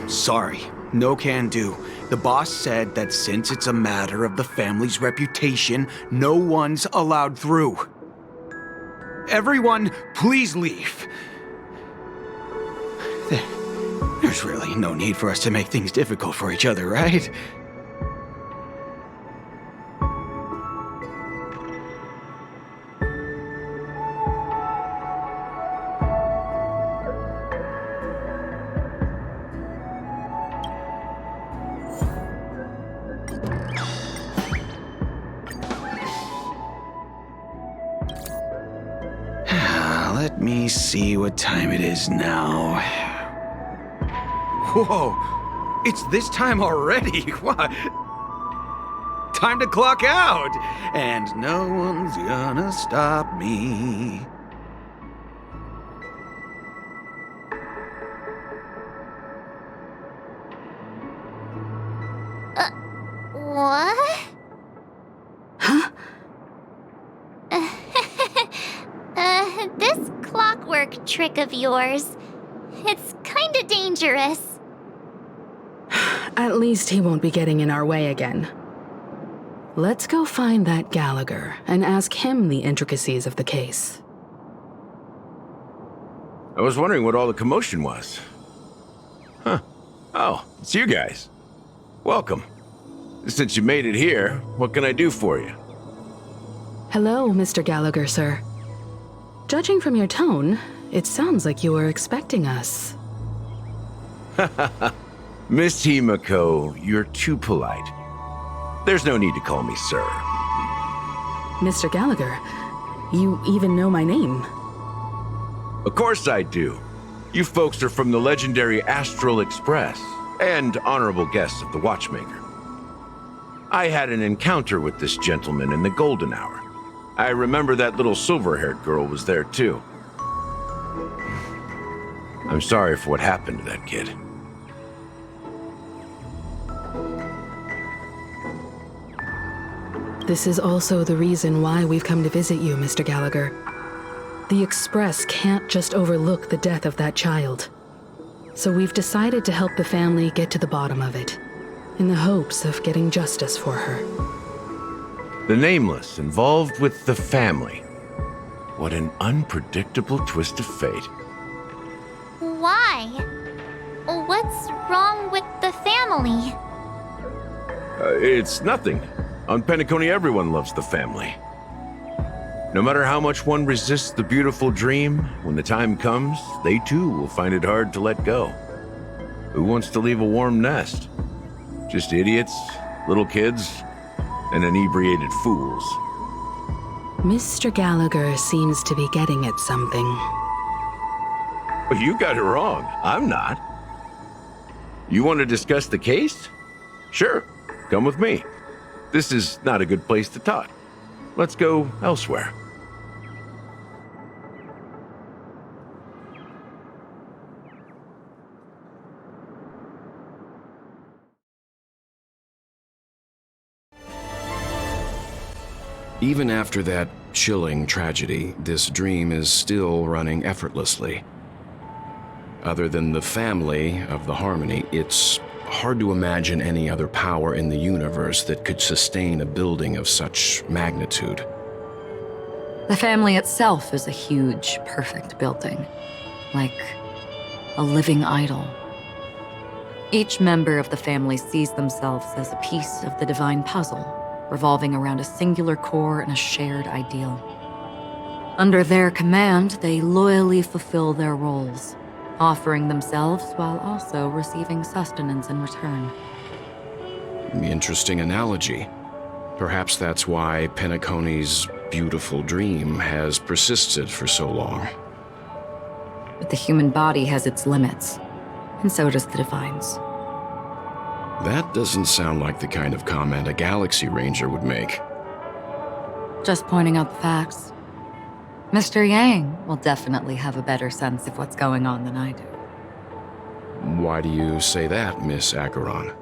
Sorry, no can do. The boss said that since it's a matter of the family's reputation, no one's allowed through. Everyone, please leave. There's really no need for us to make things difficult for each other, right? Let me see what time it is now. Whoa! It's this time already! What? Time to clock out! And no one's gonna stop me. What? Huh? This clockwork trick of yours, it's kinda dangerous. At least he won't be getting in our way again. Let's go find that Gallagher and ask him the intricacies of the case. I was wondering what all the commotion was. Huh. Oh, it's you guys. Welcome. Since you made it here, what can I do for you? Hello, Mr. Gallagher, sir. Judging from your tone, it sounds like you were expecting us. Miss Himiko, you're too polite. There's no need to call me sir. Mr. Gallagher, you even know my name. Of course I do. You folks are from the legendary Astral Express and honorable guests of the Watchmaker. I had an encounter with this gentleman in the golden hour. I remember that little silver-haired girl was there too. I'm sorry for what happened to that kid. This is also the reason why we've come to visit you, Mr. Gallagher. The Express can't just overlook the death of that child. So we've decided to help the family get to the bottom of it, in the hopes of getting justice for her. The Nameless involved with the family. What an unpredictable twist of fate. Why? What's wrong with the family? It's nothing. On Penacony, everyone loves the family. No matter how much one resists the beautiful dream, when the time comes, they too will find it hard to let go. Who wants to leave a warm nest? Just idiots, little kids, and inebriated fools. Mr. Gallagher seems to be getting at something. Well, you got it wrong. I'm not. You want to discuss the case? Sure, come with me. This is not a good place to talk. Let's go elsewhere. Even after that chilling tragedy, this dream is still running effortlessly. Other than the family of the Harmony, it's hard to imagine any other power in the universe that could sustain a building of such magnitude. The family itself is a huge, perfect building, like a living idol. Each member of the family sees themselves as a piece of the divine puzzle, revolving around a singular core and a shared ideal. Under their command, they loyally fulfill their roles, offering themselves while also receiving sustenance in return. Interesting analogy. Perhaps that's why Penacony's beautiful dream has persisted for so long. But the human body has its limits, and so does the divine's. That doesn't sound like the kind of comment a Galaxy Ranger would make. Just pointing out the facts. Mr. Yang will definitely have a better sense of what's going on than I do. Why do you say that, Miss Acheron?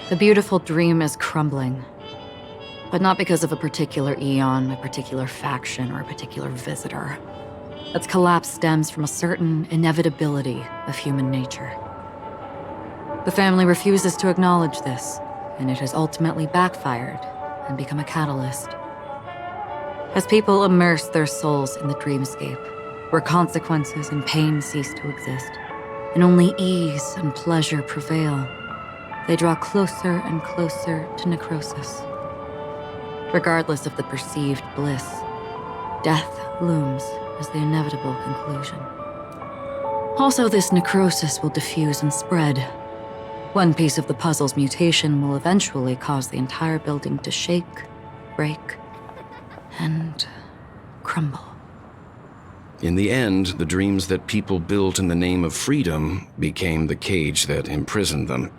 The beautiful dream is crumbling. But not because of a particular eon, a particular faction, or a particular visitor. Its collapse stems from a certain inevitability of human nature. The family refuses to acknowledge this, and it has ultimately backfired and become a catalyst. As people immerse their souls in the dreamscape, where consequences and pain cease to exist, and only ease and pleasure prevail, they draw closer and closer to necrosis. Regardless of the perceived bliss, death looms as the inevitable conclusion. Also, this necrosis will diffuse and spread. One piece of the puzzle's mutation will eventually cause the entire building to shake, break, and crumble. In the end, the dreams that people built in the name of freedom became the cage that imprisoned them.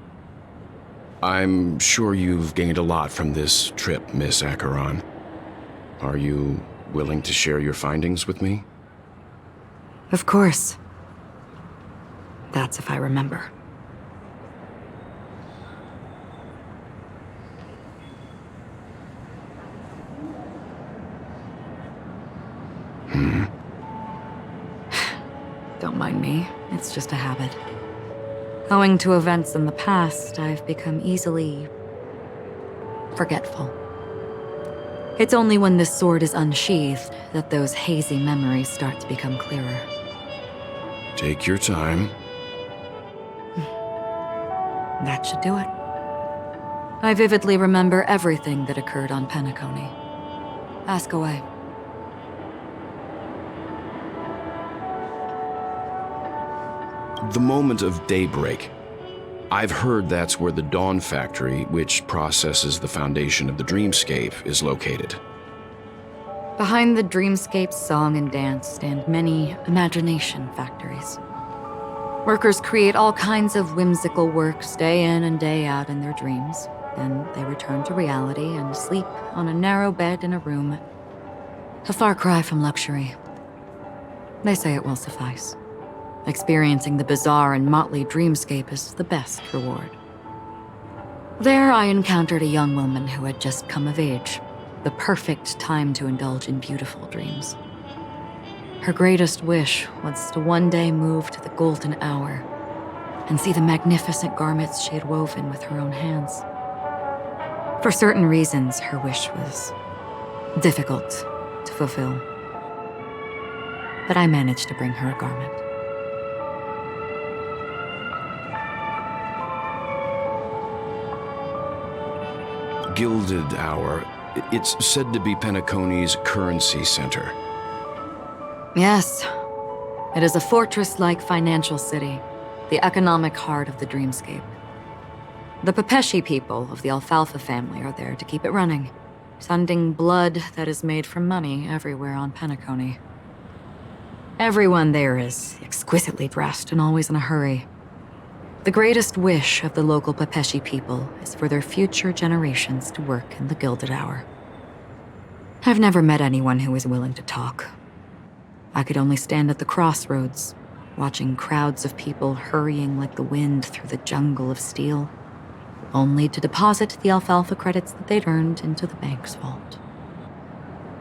I'm sure you've gained a lot from this trip, Miss Acheron. Are you willing to share your findings with me? Of course. That's if I remember. Don't mind me, it's just a habit. Owing to events in the past, I've become easily forgetful. It's only when this sword is unsheathed that those hazy memories start to become clearer. Take your time. That should do it. I vividly remember everything that occurred on Penacony. Ask away. The moment of daybreak. I've heard that's where the Dawn Factory, which processes the foundation of the dreamscape, is located. Behind the dreamscape's song and dance stand many imagination factories. Workers create all kinds of whimsical works day in and day out in their dreams. Then they return to reality and sleep on a narrow bed in a room. A far cry from luxury. They say it will suffice. Experiencing the bizarre and motley dreamscape is the best reward. There I encountered a young woman who had just come of age, the perfect time to indulge in beautiful dreams. Her greatest wish was to one day move to the golden hour and see the magnificent garments she had woven with her own hands. For certain reasons, her wish was difficult to fulfill. But I managed to bring her a garment. Gilded Hour. It's said to be Penacony's currency center. Yes. It is a fortress-like financial city, the economic heart of the dreamscape. The Pepeshi people of the Alfalfa family are there to keep it running, sending blood that is made from money everywhere on Penacony. Everyone there is exquisitely dressed and always in a hurry. The greatest wish of the local Pepeshi people is for their future generations to work in the Gilded Hour. I've never met anyone who is willing to talk. I could only stand at the crossroads, watching crowds of people hurrying like the wind through the jungle of steel, only to deposit the alfalfa credits that they'd earned into the bank's vault.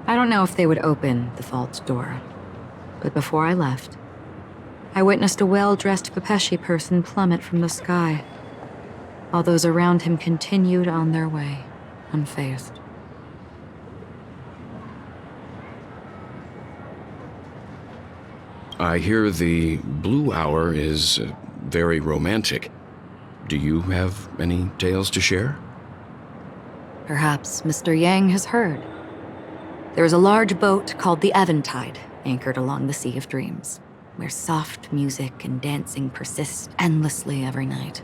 I don't know if they would open the vault door, but before I left, I witnessed a well-dressed Pepeshi person plummet from the sky, while those around him continued on their way, unfazed. I hear the Blue Hour is very romantic. Do you have any tales to share? Perhaps Mr. Yang has heard. There is a large boat called the Eventide, anchored along the Sea of Dreams, where soft music and dancing persist endlessly every night.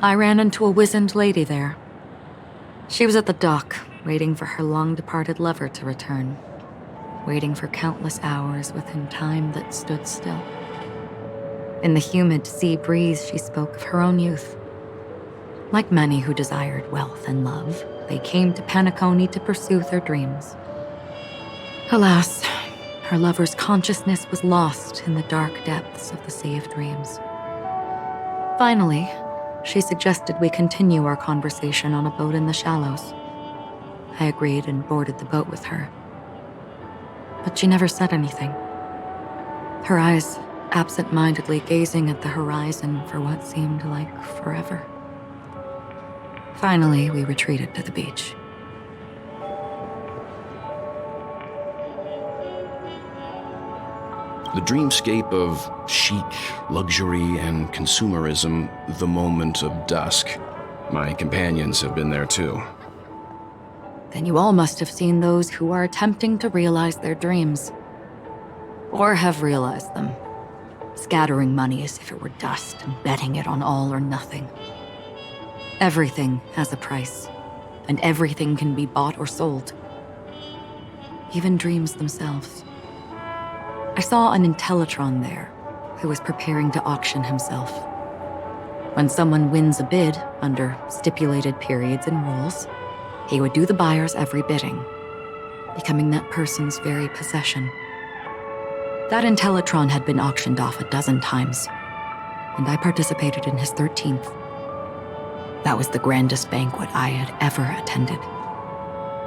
I ran into a wizened lady there. She was at the dock, waiting for her long-departed lover to return, waiting for countless hours within time that stood still. In the humid sea breeze, she spoke of her own youth. Like many who desired wealth and love, they came to Penacony to pursue their dreams. Alas, her lover's consciousness was lost in the dark depths of the Sea of Dreams. Finally, she suggested we continue our conversation on a boat in the shallows. I agreed and boarded the boat with her. But she never said anything. Her eyes absent-mindedly gazing at the horizon for what seemed like forever. Finally, we retreated to the beach. The dreamscape of chic, luxury, and consumerism, the moment of dusk. My companions have been there too. Then you all must have seen those who are attempting to realize their dreams. Or have realized them. Scattering money as if it were dust and betting it on all or nothing. Everything has a price, and everything can be bought or sold. Even dreams themselves. I saw an Intellitron there, who was preparing to auction himself. When someone wins a bid under stipulated periods and rules, he would do the buyer's every bidding, becoming that person's very possession. That Intellitron had been auctioned off 12 times, and I participated in his 13th. That was the grandest banquet I had ever attended.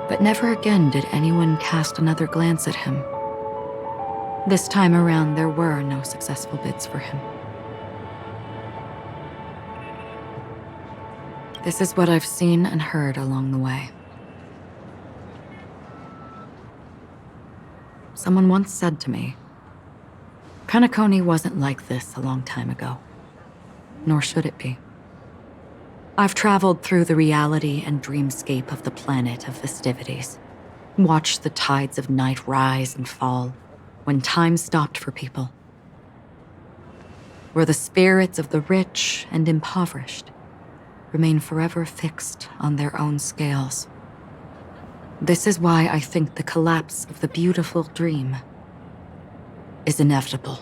But never again did anyone cast another glance at him. This time around, there were no successful bids for him. This is what I've seen and heard along the way. Someone once said to me, Penacony wasn't like this a long time ago, nor should it be. I've traveled through the reality and dreamscape of the planet of festivities, watched the tides of night rise and fall when time stopped for people, where the spirits of the rich and impoverished remain forever fixed on their own scales. This is why I think the collapse of the beautiful dream is inevitable.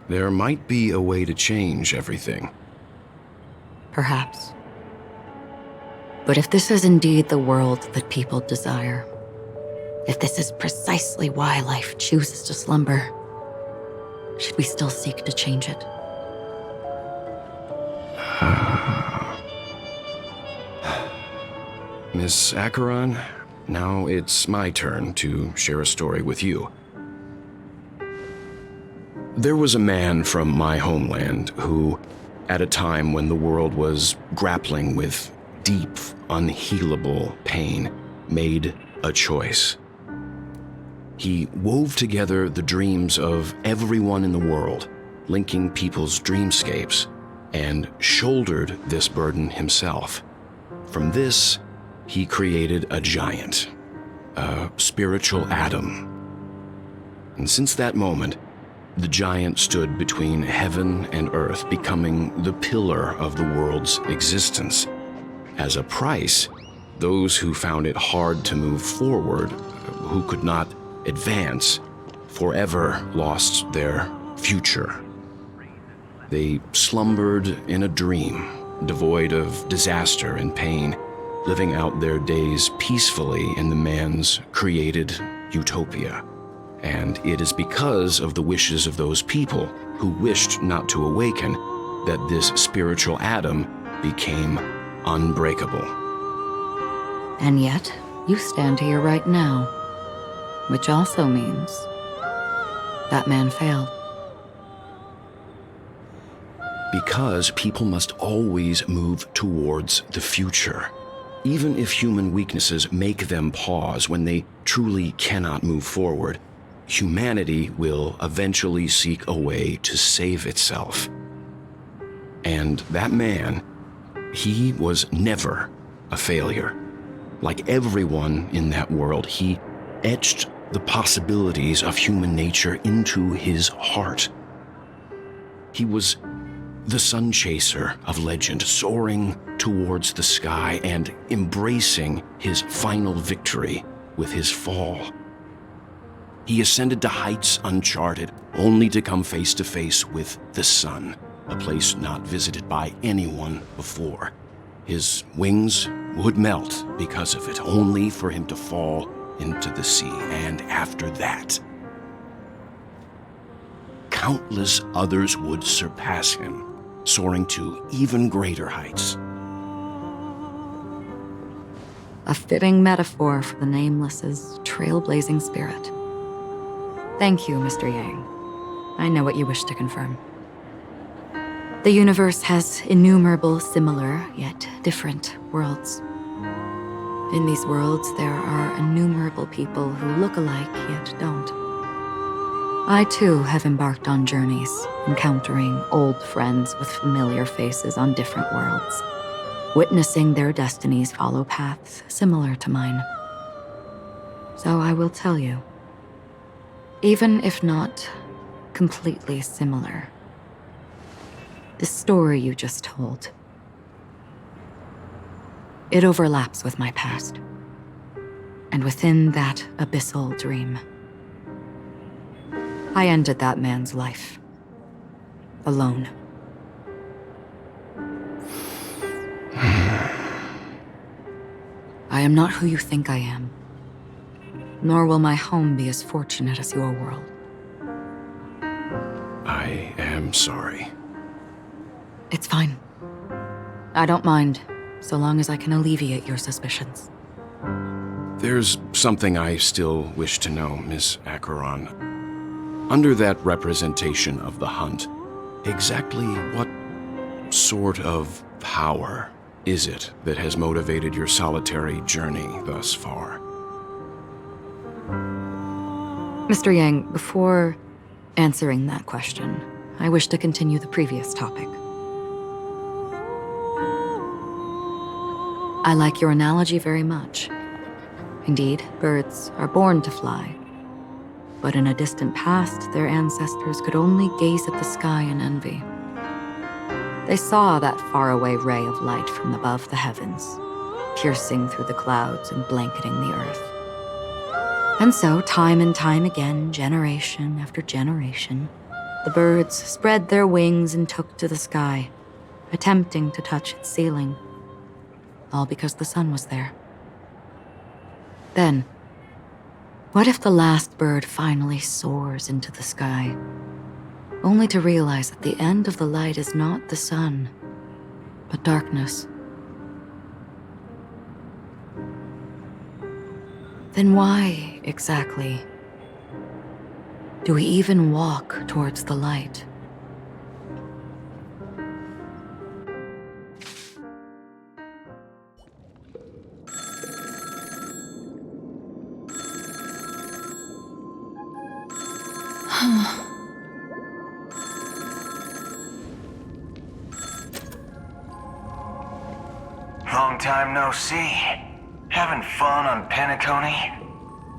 There might be a way to change everything. Perhaps. But if this is indeed the world that people desire, if this is precisely why life chooses to slumber, should we still seek to change it? Miss Acheron, now it's my turn to share a story with you. There was a man from my homeland who, at a time when the world was grappling with deep, unhealable pain, made a choice. He wove together the dreams of everyone in the world, linking people's dreamscapes, and shouldered this burden himself. From this, he created a giant, a spiritual atom. And since that moment, the giant stood between heaven and earth, becoming the pillar of the world's existence. As a price, those who found it hard to move forward, who could not advance, forever lost their future. They slumbered in a dream, devoid of disaster and pain, living out their days peacefully in the man's created utopia. And it is because of the wishes of those people who wished not to awaken that this spiritual atom became unbreakable. And yet, you stand here right now, which also means that man failed. Because people must always move towards the future. Even if human weaknesses make them pause when they truly cannot move forward, humanity will eventually seek a way to save itself. And that man, he was never a failure. Like everyone in that world, he etched the possibilities of human nature into his heart. He was the sun chaser of legend, soaring towards the sky and embracing his final victory with his fall. He ascended to heights uncharted, only to come face to face with the sun, a place not visited by anyone before. His wings would melt because of it, only for him to fall into the sea. And after that, countless others would surpass him, soaring to even greater heights. A fitting metaphor for the Nameless's trailblazing spirit. Thank you, Mr. Yang. I know what you wish to confirm. The universe has innumerable similar, yet different worlds. In these worlds, there are innumerable people who look alike, yet don't. I too have embarked on journeys, encountering old friends with familiar faces on different worlds, witnessing their destinies follow paths similar to mine. So I will tell you, even if not completely similar, the story you just told, it overlaps with my past. And within that abyssal dream, I ended that man's life. Alone. I am not who you think I am. Nor will my home be as fortunate as your world. I am sorry. It's fine. I don't mind, so long as I can alleviate your suspicions. There's something I still wish to know, Miss Acheron. Under that representation of the hunt, exactly what sort of power is it that has motivated your solitary journey thus far? Mr. Yang, before answering that question, I wish to continue the previous topic. I like your analogy very much. Indeed, birds are born to fly. But in a distant past, their ancestors could only gaze at the sky in envy. They saw that faraway ray of light from above the heavens, piercing through the clouds and blanketing the earth. And so, time and time again, generation after generation, the birds spread their wings and took to the sky, attempting to touch its ceiling. All because the sun was there. Then, what if the last bird finally soars into the sky, only to realize that the end of the light is not the sun, but darkness? Then why, exactly, do we even walk towards the light? Long time no see. Having fun on Penacony?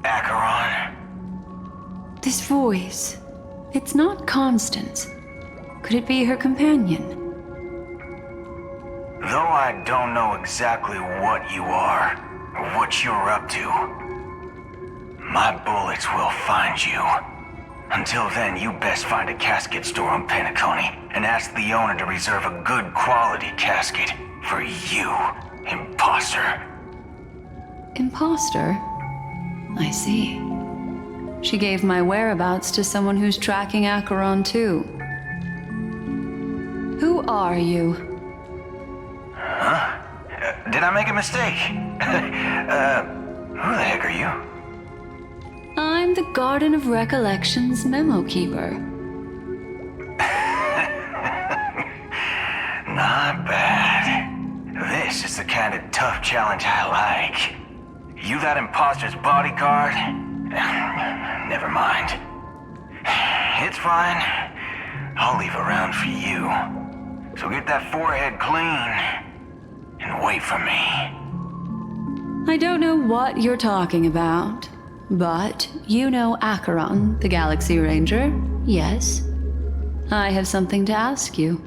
Acheron? This voice, it's not Constance. Could it be her companion? Though I don't know exactly what you are, or what you're up to, my bullets will find you. Until then, you best find a casket store on Penacony and ask the owner to reserve a good quality casket for you, imposter. Imposter? I see. She gave my whereabouts to someone who's tracking Acheron too. Who are you? Huh? Did I make a mistake? Who the heck are you? I'm the Garden of Recollection's memo keeper. Not bad. This is the kind of tough challenge I like. You that imposter's bodyguard? Never mind. It's fine. I'll leave a round for you. So get that forehead clean and wait for me. I don't know what you're talking about, but you know Acheron, the Galaxy Ranger, yes? I have something to ask you.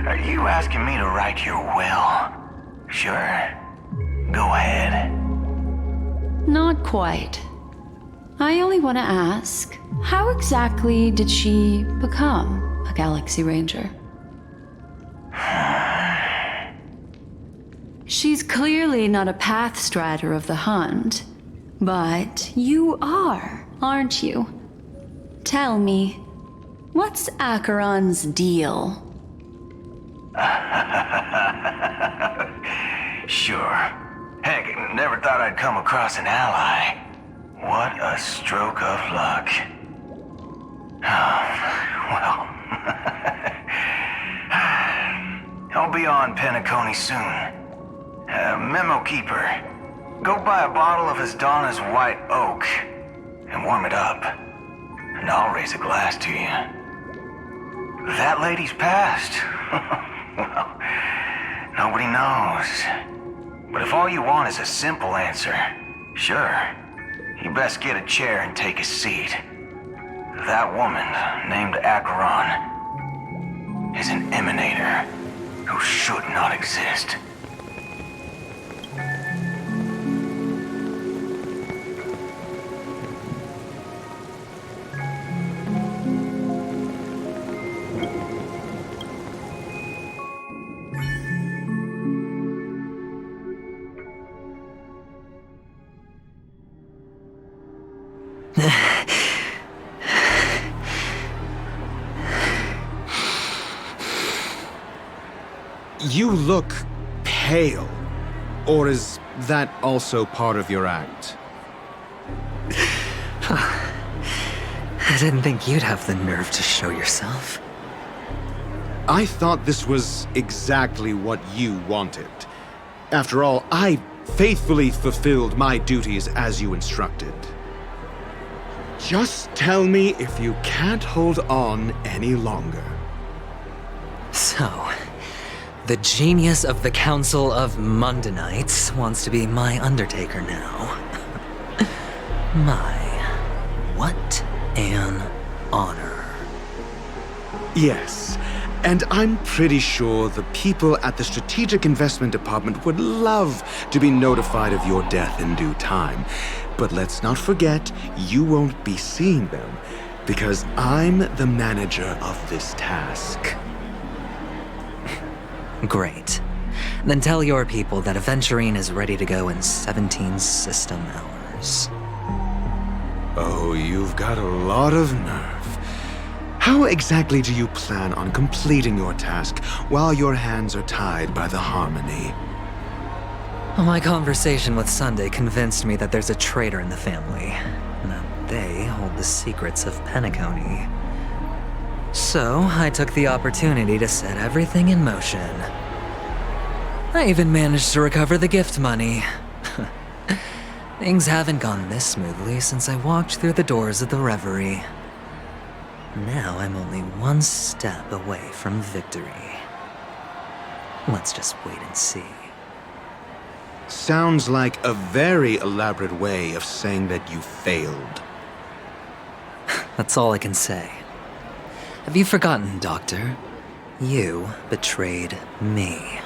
Are you asking me to write your will? Sure. Go ahead. Not quite. I only want to ask, how exactly did she become a Galaxy Ranger? She's clearly not a pathstrider of the hunt, but you are, aren't you? Tell me, what's Acheron's deal? Sure. Heck, never thought I'd come across an ally. What a stroke of luck. Well... I'll be on Penacony soon. Memo Keeper, go buy a bottle of Hasdana's White Oak and warm it up. And I'll raise a glass to you. That lady's passed. Well, nobody knows. But if all you want is a simple answer, sure, you best get a chair and take a seat. That woman, named Acheron, is an emanator who should not exist. You look pale. Or is that also part of your act? I didn't think you'd have the nerve to show yourself. I thought this was exactly what you wanted. After all, I faithfully fulfilled my duties as you instructed. Just tell me if you can't hold on any longer. So, the genius of the Council of Mundanites wants to be my Undertaker now. What an honor. Yes, and I'm pretty sure the people at the Strategic Investment Department would love to be notified of your death in due time. But let's not forget, you won't be seeing them, because I'm the manager of this task. Great. Then tell your people that Aventurine is ready to go in 17 system hours. Oh, you've got a lot of nerve. How exactly do you plan on completing your task while your hands are tied by the Harmony? My conversation with Sunday convinced me that there's a traitor in the family, and that they hold the secrets of Penacony. So, I took the opportunity to set everything in motion. I even managed to recover the gift money. Things haven't gone this smoothly since I walked through the doors of the Reverie. Now I'm only one step away from victory. Let's just wait and see. Sounds like a very elaborate way of saying that you failed. That's all I can say. Have you forgotten, Doctor? You betrayed me.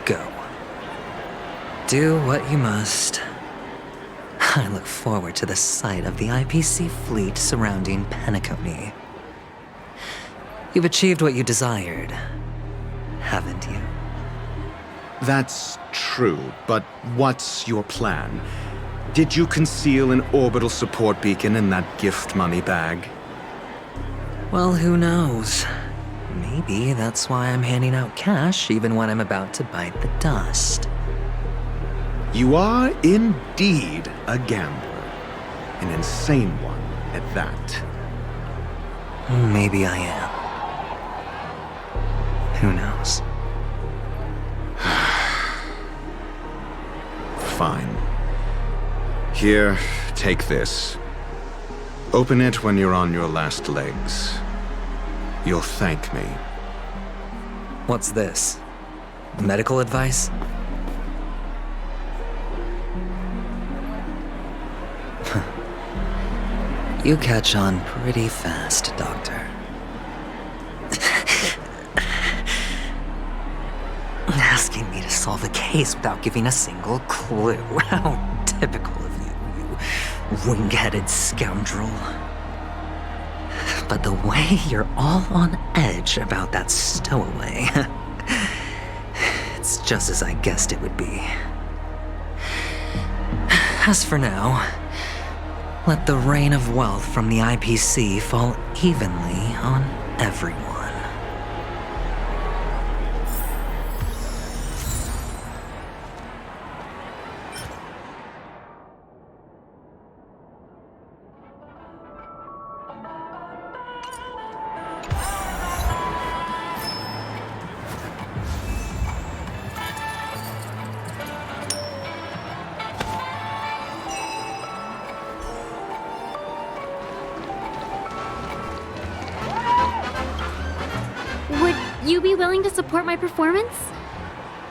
Go. Do what you must. I look forward to the sight of the IPC fleet surrounding Penacony. You've achieved what you desired, haven't you? That's true, but what's your plan? Did you conceal an orbital support beacon in that gift money bag? Well, who knows? Maybe that's why I'm handing out cash even when I'm about to bite the dust. You are indeed a gambler. An insane one at that. Maybe I am. Who knows? Fine. Here, take this. Open it when you're on your last legs. You'll thank me. What's this? Medical advice? You catch on pretty fast, Doctor. Asking me to solve a case without giving a single clue. How typical of you, you wing-headed scoundrel. But the way you're all on edge about that stowaway, it's just as I guessed it would be. As for now, let the rain of wealth from the IPC fall evenly on everyone. you be willing to support my performance?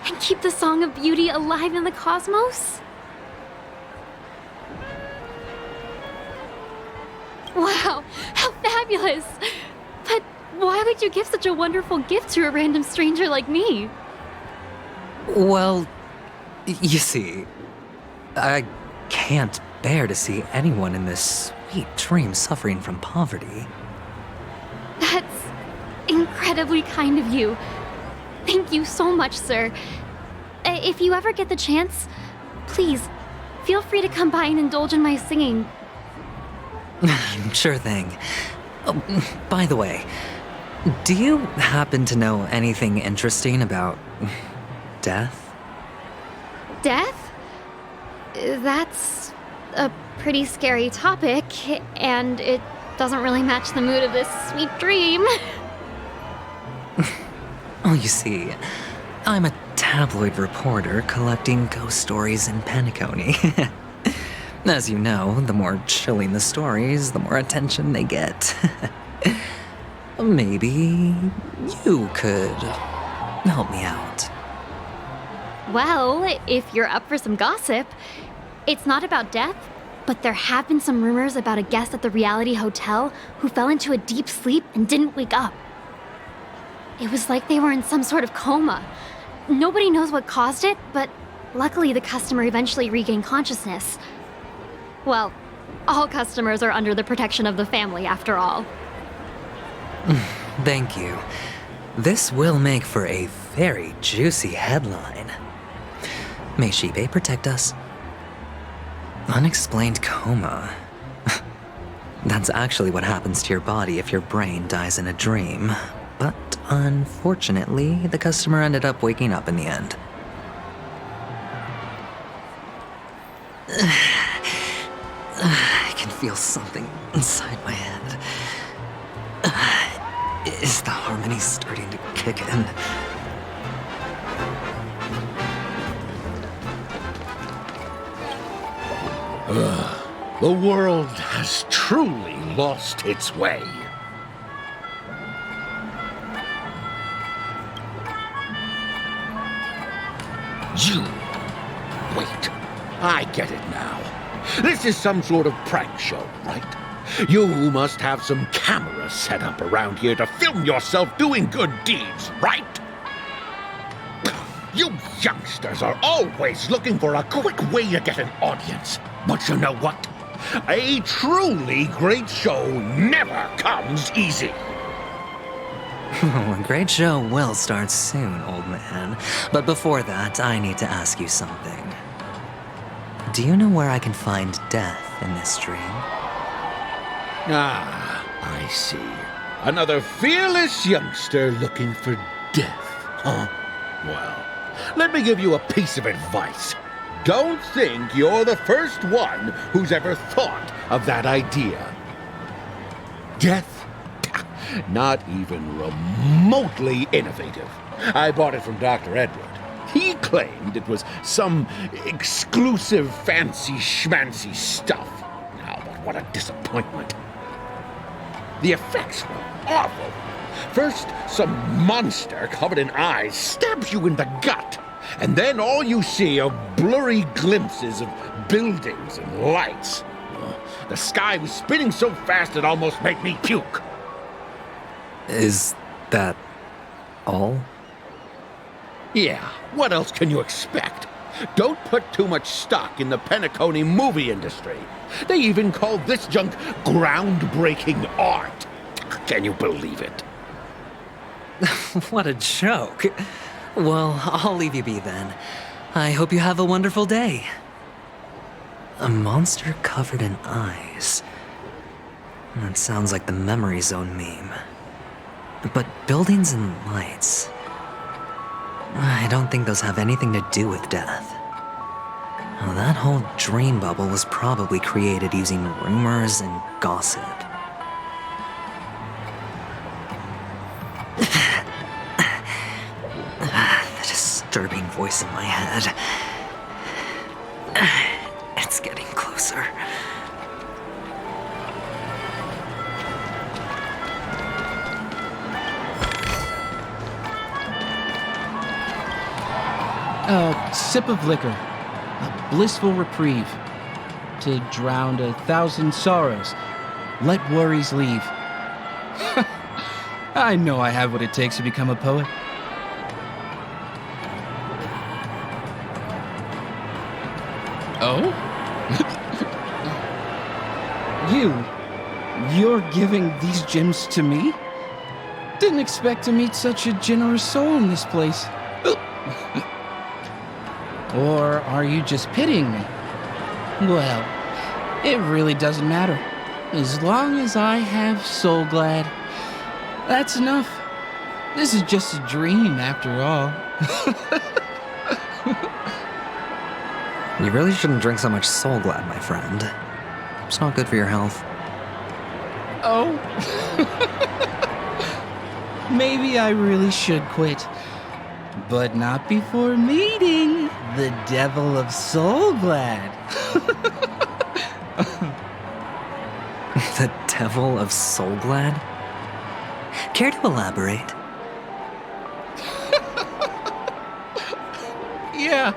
And keep the Song of Beauty alive in the cosmos? Wow, how fabulous! But why would you give such a wonderful gift to a random stranger like me? Well, you see, I can't bear to see anyone in this sweet dream suffering from poverty. That's incredibly kind of you. Thank you so much, sir. If you ever get the chance, please, feel free to come by and indulge in my singing. Sure thing. Oh, by the way, do you happen to know anything interesting about death? Death? That's a pretty scary topic, and it doesn't really match the mood of this sweet dream. Oh, you see, I'm a tabloid reporter collecting ghost stories in Penacony. As you know, the more chilling the stories, the more attention they get. Maybe you could help me out. Well, if you're up for some gossip, it's not about death, but there have been some rumors about a guest at the Reality Hotel who fell into a deep sleep and didn't wake up. It was like they were in some sort of coma. Nobody knows what caused it, but luckily the customer eventually regained consciousness. Well, all customers are under the protection of the family, after all. Thank you. This will make for a very juicy headline. May Xipe protect us. Unexplained coma. That's actually what happens to your body if your brain dies in a dream. But unfortunately, the customer ended up waking up in the end. I can feel something inside my head. Is the harmony starting to kick in? The world has truly lost its way. You... Wait. I get it now. This is some sort of prank show, right? You must have some cameras set up around here to film yourself doing good deeds, right? You youngsters are always looking for a quick way to get an audience. But you know what? A truly great show never comes easy. A great show will start soon, old man. But before that, I need to ask you something. Do you know where I can find death in this dream? Ah, I see. Another fearless youngster looking for death, huh? Well, let me give you a piece of advice. Don't think you're the first one who's ever thought of that idea. Death? Not even remotely innovative. I bought it from Dr. Edward. He claimed it was some exclusive fancy schmancy stuff. Now, but what a disappointment. The effects were awful. First, some monster covered in eyes stabs you in the gut. And then all you see are blurry glimpses of buildings and lights. The sky was spinning so fast it almost made me puke. Is that all? Yeah, what else can you expect? Don't put too much stock in the Penacony movie industry. They even call this junk groundbreaking art. Can you believe it? What a joke. Well, I'll leave you be then. I hope you have a wonderful day. A monster covered in eyes. That sounds like the Memory Zone meme. But buildings and lights... I don't think those have anything to do with death. Well, that whole dream bubble was probably created using rumors and gossip. The disturbing voice in my head. It's getting closer. A sip of liquor. A blissful reprieve. To drown 1,000 sorrows. Let worries leave. I know I have what it takes to become a poet. Oh? You're giving these gems to me? Didn't expect to meet such a generous soul in this place. Or are you just pitying me? Well, it really doesn't matter. As long as I have Soul Glad, that's enough. This is just a dream after all. You really shouldn't drink so much Soul Glad, my friend. It's not good for your health. Oh. Maybe I really should quit. But not before meeting the Devil of Soul Glad. The Devil of Soul Glad? Care to elaborate? Yeah.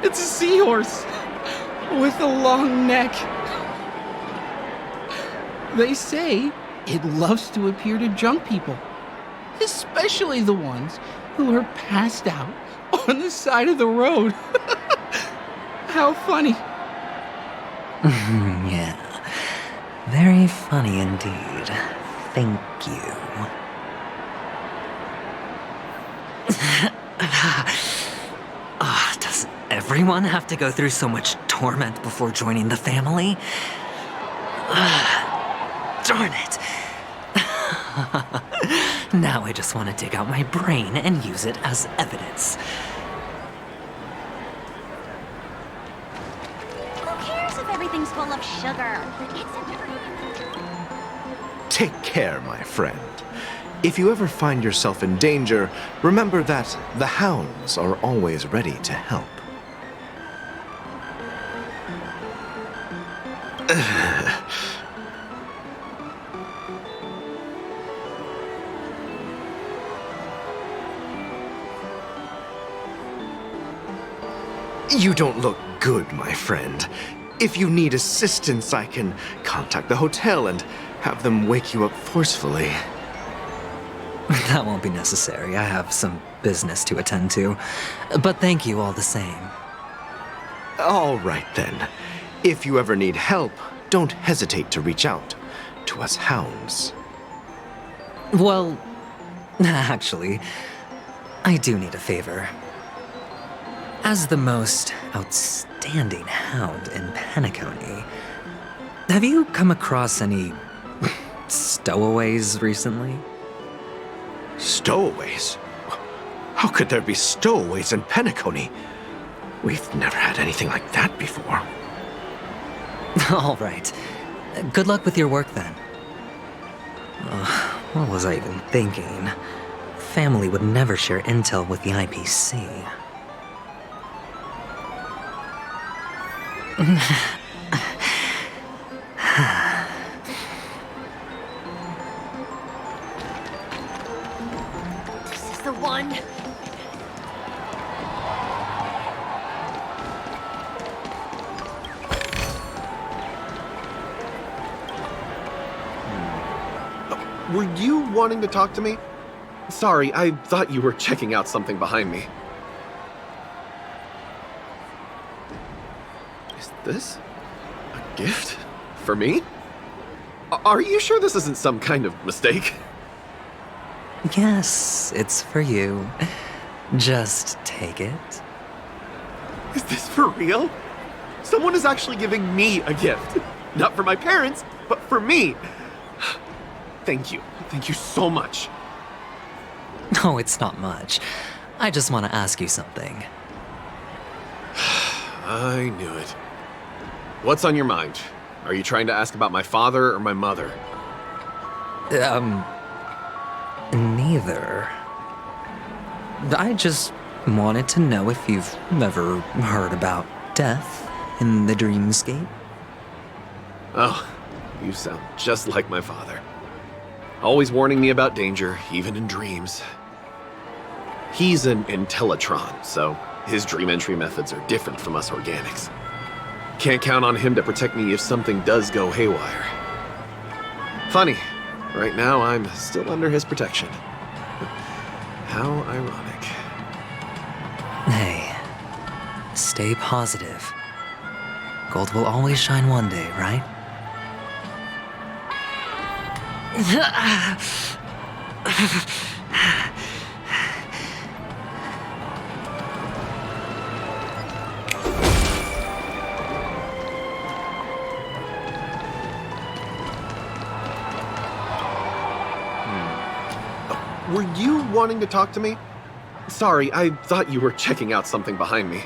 It's a seahorse with a long neck. They say it loves to appear to drunk people, especially the ones who are passed out on the side of the road. How funny. Yeah. Very funny indeed. Thank you. Does everyone have to go through so much torment before joining the family? Darn it. Now I just want to dig out my brain and use it as evidence. Who cares if everything's full of sugar? Take care, my friend. If you ever find yourself in danger, remember that the hounds are always ready to help. You don't look good, my friend. If you need assistance, I can contact the hotel and have them wake you up forcefully. That won't be necessary. I have some business to attend to. But thank you all the same. All right, then. If you ever need help, don't hesitate to reach out to us hounds. Well, actually, I do need a favor. As the most outstanding hound in Penacony, have you come across any stowaways recently? Stowaways? How could there be stowaways in Penacony? We've never had anything like that before. All right. Good luck with your work, then. What was I even thinking? Family would never share intel with the IPC. This is the one. Were you wanting to talk to me? Sorry, I thought you were checking out something behind me. Is this a gift for me? Are you sure this isn't some kind of mistake? Yes, it's for you. Just take it. Is this for real? Someone is actually giving me a gift. Not for my parents, but for me. Thank you. Thank you so much. No, it's not much. I just want to ask you something. I knew it. What's on your mind? Are you trying to ask about my father or my mother? Neither. I just wanted to know if you've ever heard about death in the dreamscape. Oh, you sound just like my father. Always warning me about danger, even in dreams. He's an Intellitron, so his dream entry methods are different from us organics. Can't count on him to protect me if something does go haywire. Funny, right now I'm still under his protection. How ironic. Hey, stay positive. Gold will always shine one day, right? Were you wanting to talk to me? Sorry, I thought you were checking out something behind me.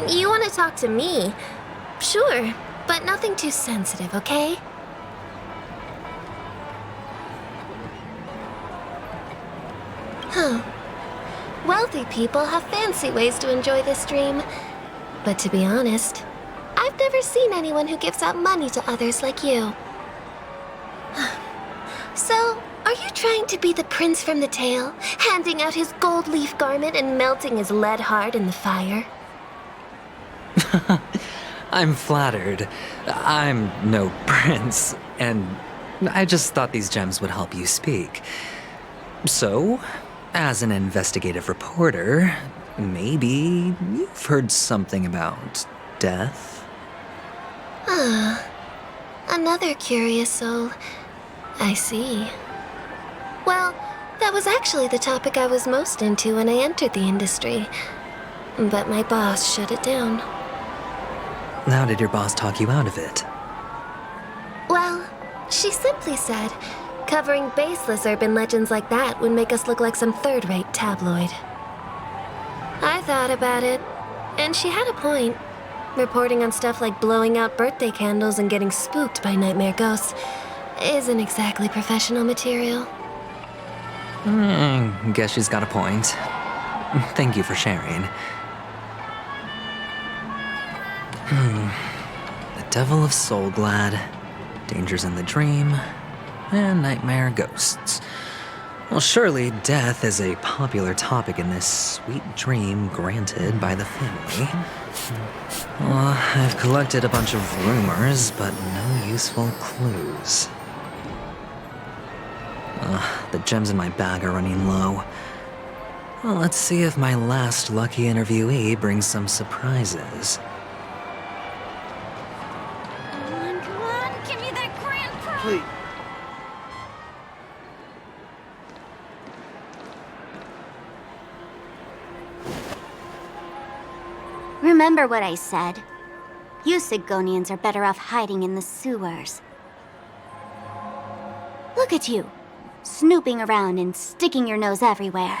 You want to talk to me? Sure, but nothing too sensitive, okay? Huh. Wealthy people have fancy ways to enjoy this dream. But to be honest, I've never seen anyone who gives out money to others like you. So, are you trying to be the prince from the tale, handing out his gold leaf garment and melting his lead heart in the fire? I'm flattered. I'm no prince, and I just thought these gems would help you speak. So, as an investigative reporter, maybe you've heard something about death? Ah, another curious soul. I see. Well, that was actually the topic I was most into when I entered the industry. But my boss shut it down. How did your boss talk you out of it? Well, she simply said, covering baseless urban legends like that would make us look like some third-rate tabloid. I thought about it, and she had a point. Reporting on stuff like blowing out birthday candles and getting spooked by nightmare ghosts isn't exactly professional material. Guess she's got a point. Thank you for sharing. The Devil of Soulglad, Dangers in the Dream, and Nightmare Ghosts. Well, surely death is a popular topic in this sweet dream granted by the family. Well, I've collected a bunch of rumors, but no useful clues. The gems in my bag are running low. Well, let's see if my last lucky interviewee brings some surprises. Come on, give me that grand prize! Please. Remember what I said. You Sigonians are better off hiding in the sewers. Look at you, snooping around and sticking your nose everywhere.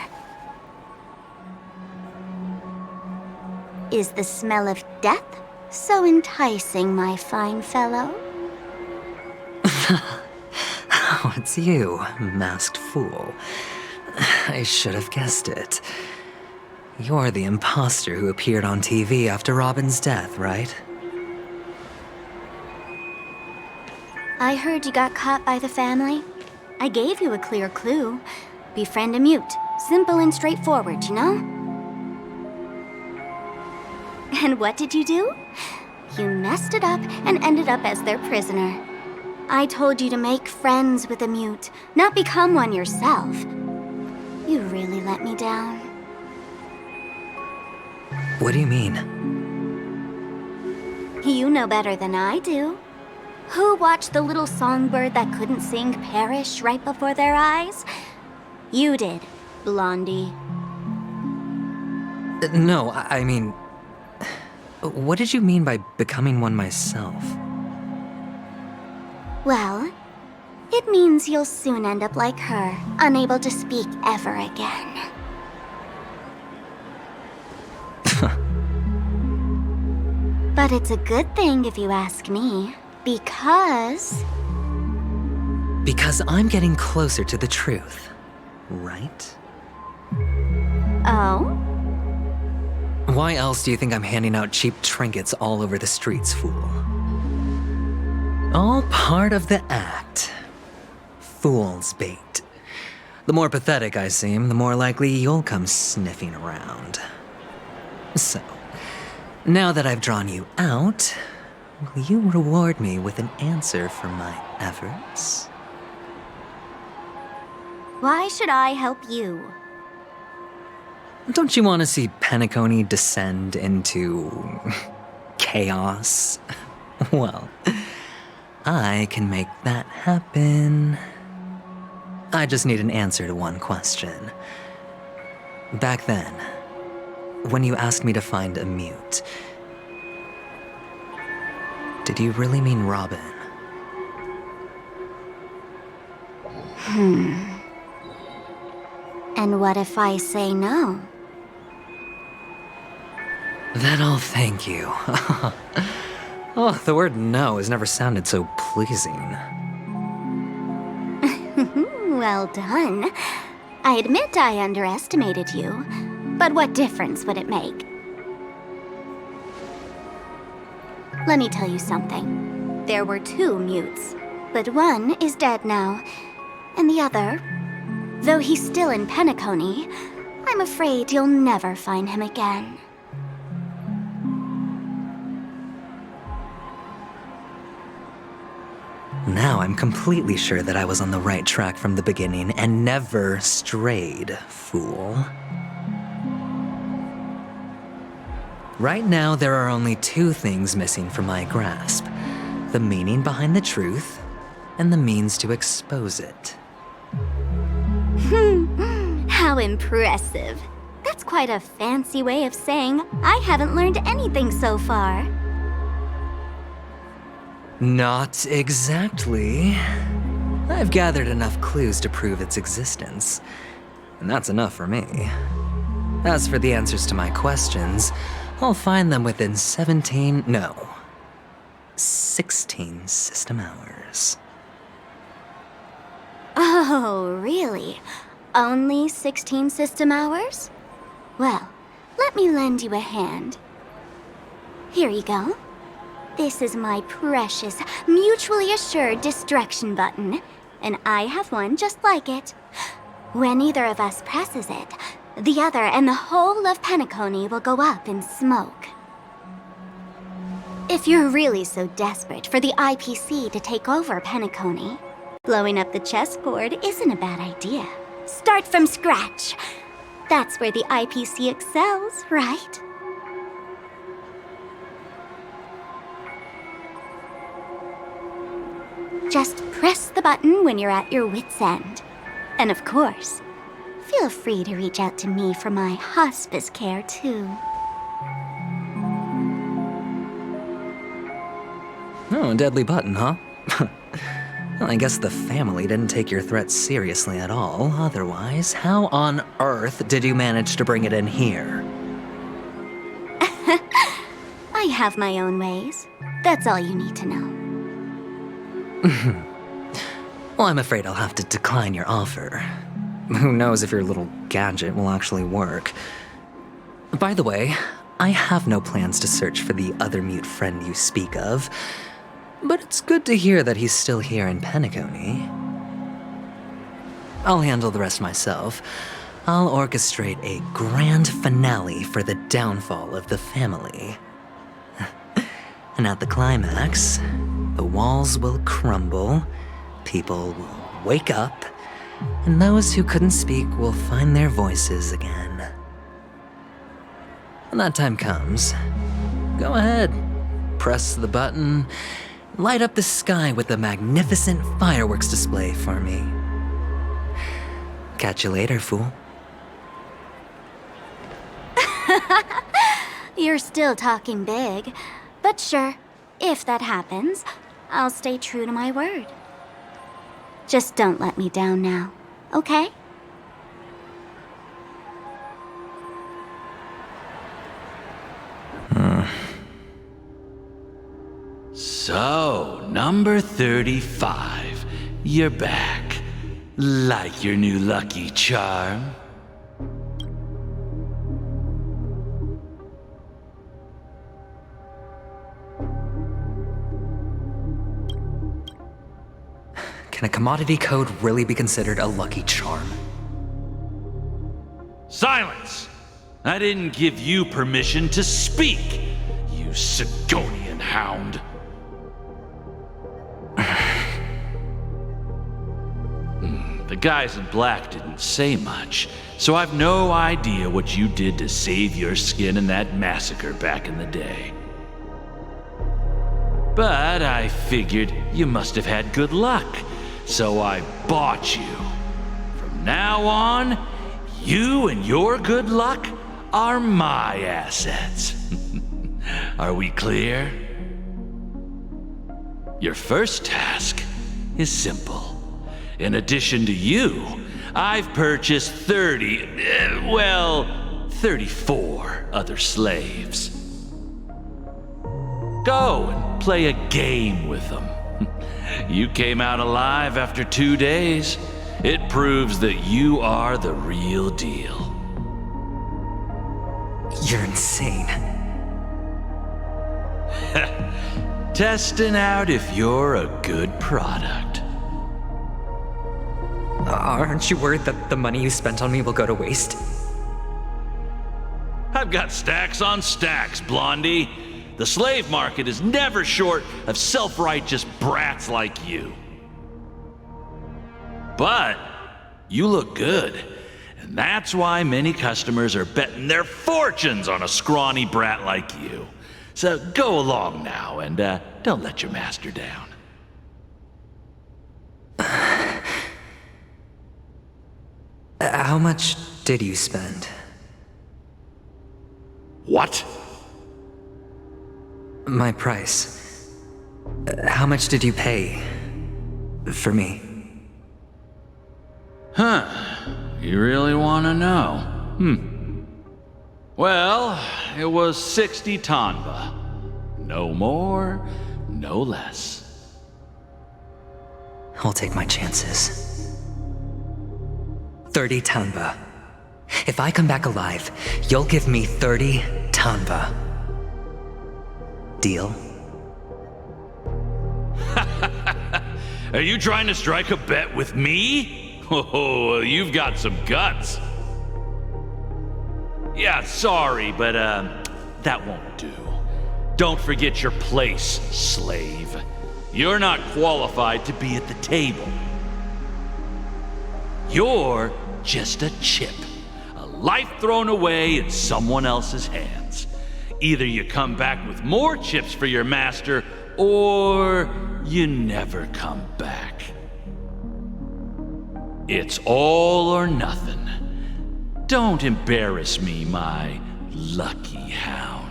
Is the smell of death so enticing, my fine fellow? Oh, it's you, masked fool. I should have guessed it. You're the imposter who appeared on TV after Robin's death, right? I heard you got caught by the family. I gave you a clear clue. Befriend a mute. Simple and straightforward, you know? And what did you do? You messed it up and ended up as their prisoner. I told you to make friends with a mute, not become one yourself. You really let me down. What do you mean? You know better than I do. Who watched the little songbird that couldn't sing perish right before their eyes? You did, Blondie. No, I mean... What did you mean by becoming one myself? Well, it means you'll soon end up like her, unable to speak ever again. But it's a good thing if you ask me, because Because I'm getting closer to the truth, right? Oh? Why else do you think I'm handing out cheap trinkets all over the streets, fool? All part of the act. Fool's bait. The more pathetic I seem, the more likely you'll come sniffing around. So, now that I've drawn you out, will you reward me with an answer for my efforts? Why should I help you? Don't you want to see Penacony descend into chaos? Well, I can make that happen. I just need an answer to one question. Back then, when you asked me to find a mute, did you really mean Robin? And what if I say no? Then I'll thank you. Oh, the word no has never sounded so pleasing. Well done. I admit I underestimated you, but what difference would it make? Let me tell you something. There were 2 mutes, but one is dead now, and the other, though he's still in Penacony, I'm afraid you'll never find him again. Now I'm completely sure that I was on the right track from the beginning and never strayed, fool. Right now, there are only 2 things missing from my grasp: the meaning behind the truth and the means to expose it. How impressive. That's quite a fancy way of saying I haven't learned anything so far. Not exactly. I've gathered enough clues to prove its existence, and that's enough for me. As for the answers to my questions, I'll find them within 16 system hours. Oh, really? Only 16 system hours? Well, let me lend you a hand. Here you go. This is my precious, mutually assured distraction button, and I have one just like it. When either of us presses it, the other and the whole of Penacony will go up in smoke. If you're really so desperate for the IPC to take over Penacony, blowing up the chessboard isn't a bad idea. Start from scratch. That's where the IPC excels, right? Just press the button when you're at your wit's end. And of course, feel free to reach out to me for my hospice care, too. Oh, a deadly button, huh? Well, I guess the family didn't take your threat seriously at all. Otherwise, how on earth did you manage to bring it in here? I have my own ways. That's all you need to know. Well, I'm afraid I'll have to decline your offer. Who knows if your little gadget will actually work. By the way, I have no plans to search for the other mute friend you speak of, but it's good to hear that he's still here in Penacony. I'll handle the rest myself. I'll orchestrate a grand finale for the downfall of the family. And at the climax, the walls will crumble, people will wake up, and those who couldn't speak will find their voices again. When that time comes, go ahead, press the button, light up the sky with a magnificent fireworks display for me. Catch you later, fool. You're still talking big, but sure, if that happens, I'll stay true to my word. Just don't let me down now, okay? So, number 35. you're back. Like your new lucky charm? Can a commodity code really be considered a lucky charm? Silence! I didn't give you permission to speak, you Sigonian hound. The guys in black didn't say much, so I've no idea what you did to save your skin in that massacre back in the day. But I figured you must have had good luck, so I bought you. From now on, you and your good luck are my assets. Are we clear? Your first task is simple. In addition to you, I've purchased 34 other slaves. Go and play a game with them. You came out alive after 2 days. It proves that you are the real deal. You're insane. Testing out if you're a good product. Aren't you worried that the money you spent on me will go to waste? I've got stacks on stacks, Blondie. The slave market is never short of self-righteous brats like you. But you look good, and that's why many customers are betting their fortunes on a scrawny brat like you. So go along now, and don't let your master down. How much did you spend? What? My price. How much did you pay for me? Huh. You really want to know? Well, it was 60 tanba. No more, no less. I'll take my chances. 30 tanba. If I come back alive, you'll give me 30 tanba. Deal? Are you trying to strike a bet with me? Oh, you've got some guts. Yeah, sorry, but that won't do. Don't forget your place, slave. You're not qualified to be at the table. You're just a chip. A life thrown away in someone else's hands. Either you come back with more chips for your master, or you never come back. It's all or nothing. Don't embarrass me, my lucky hound.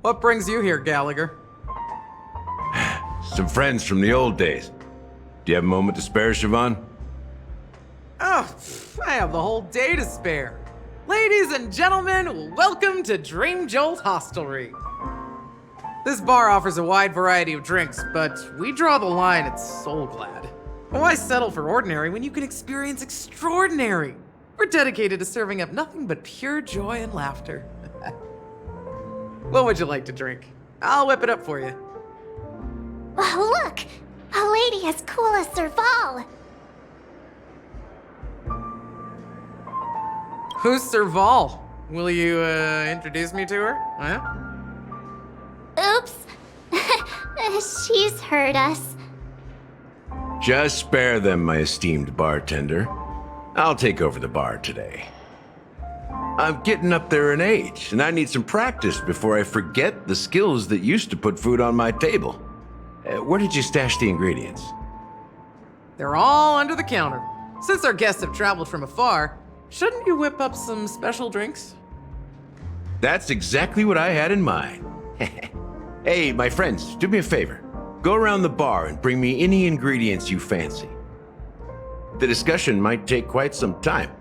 What brings you here, Gallagher? Some friends from the old days. Do you have a moment to spare, Siobhan? Oh, I have the whole day to spare. Ladies and gentlemen, welcome to Dream Jolt Hostelry. This bar offers a wide variety of drinks, but we draw the line at Soul Glad. Why settle for ordinary when you can experience extraordinary? We're dedicated to serving up nothing but pure joy and laughter. What would you like to drink? I'll whip it up for you. Oh, look! A lady as cool as Serval. Who's Serval? Will you, introduce me to her? Huh? Oops. She's heard us. Just spare them, my esteemed bartender. I'll take over the bar today. I'm getting up there in age, and I need some practice before I forget the skills that used to put food on my table. Where did you stash the ingredients? They're all under the counter. Since our guests have traveled from afar, shouldn't you whip up some special drinks? That's exactly what I had in mind. Hey, my friends, do me a favor. Go around the bar and bring me any ingredients you fancy. The discussion might take quite some time.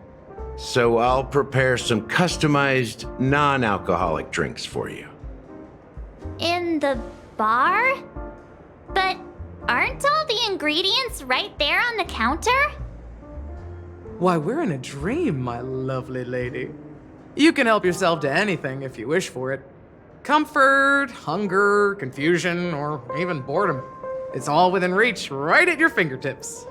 So I'll prepare some customized, non-alcoholic drinks for you. In the bar? But aren't all the ingredients right there on the counter? Why, we're in a dream, my lovely lady. You can help yourself to anything if you wish for it. Comfort, hunger, confusion, or even boredom. It's all within reach, right at your fingertips.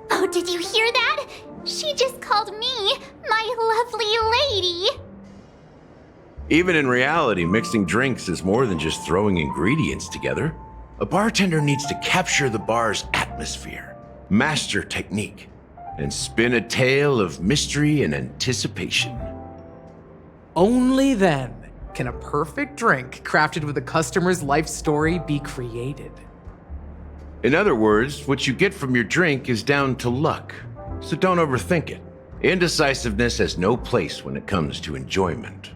Oh, did you hear that? She just called me my lovely lady. Even in reality, mixing drinks is more than just throwing ingredients together. A bartender needs to capture the bar's atmosphere, master technique, and spin a tale of mystery and anticipation. Only then can a perfect drink crafted with a customer's life story be created. In other words, what you get from your drink is down to luck, so don't overthink it. Indecisiveness has no place when it comes to enjoyment.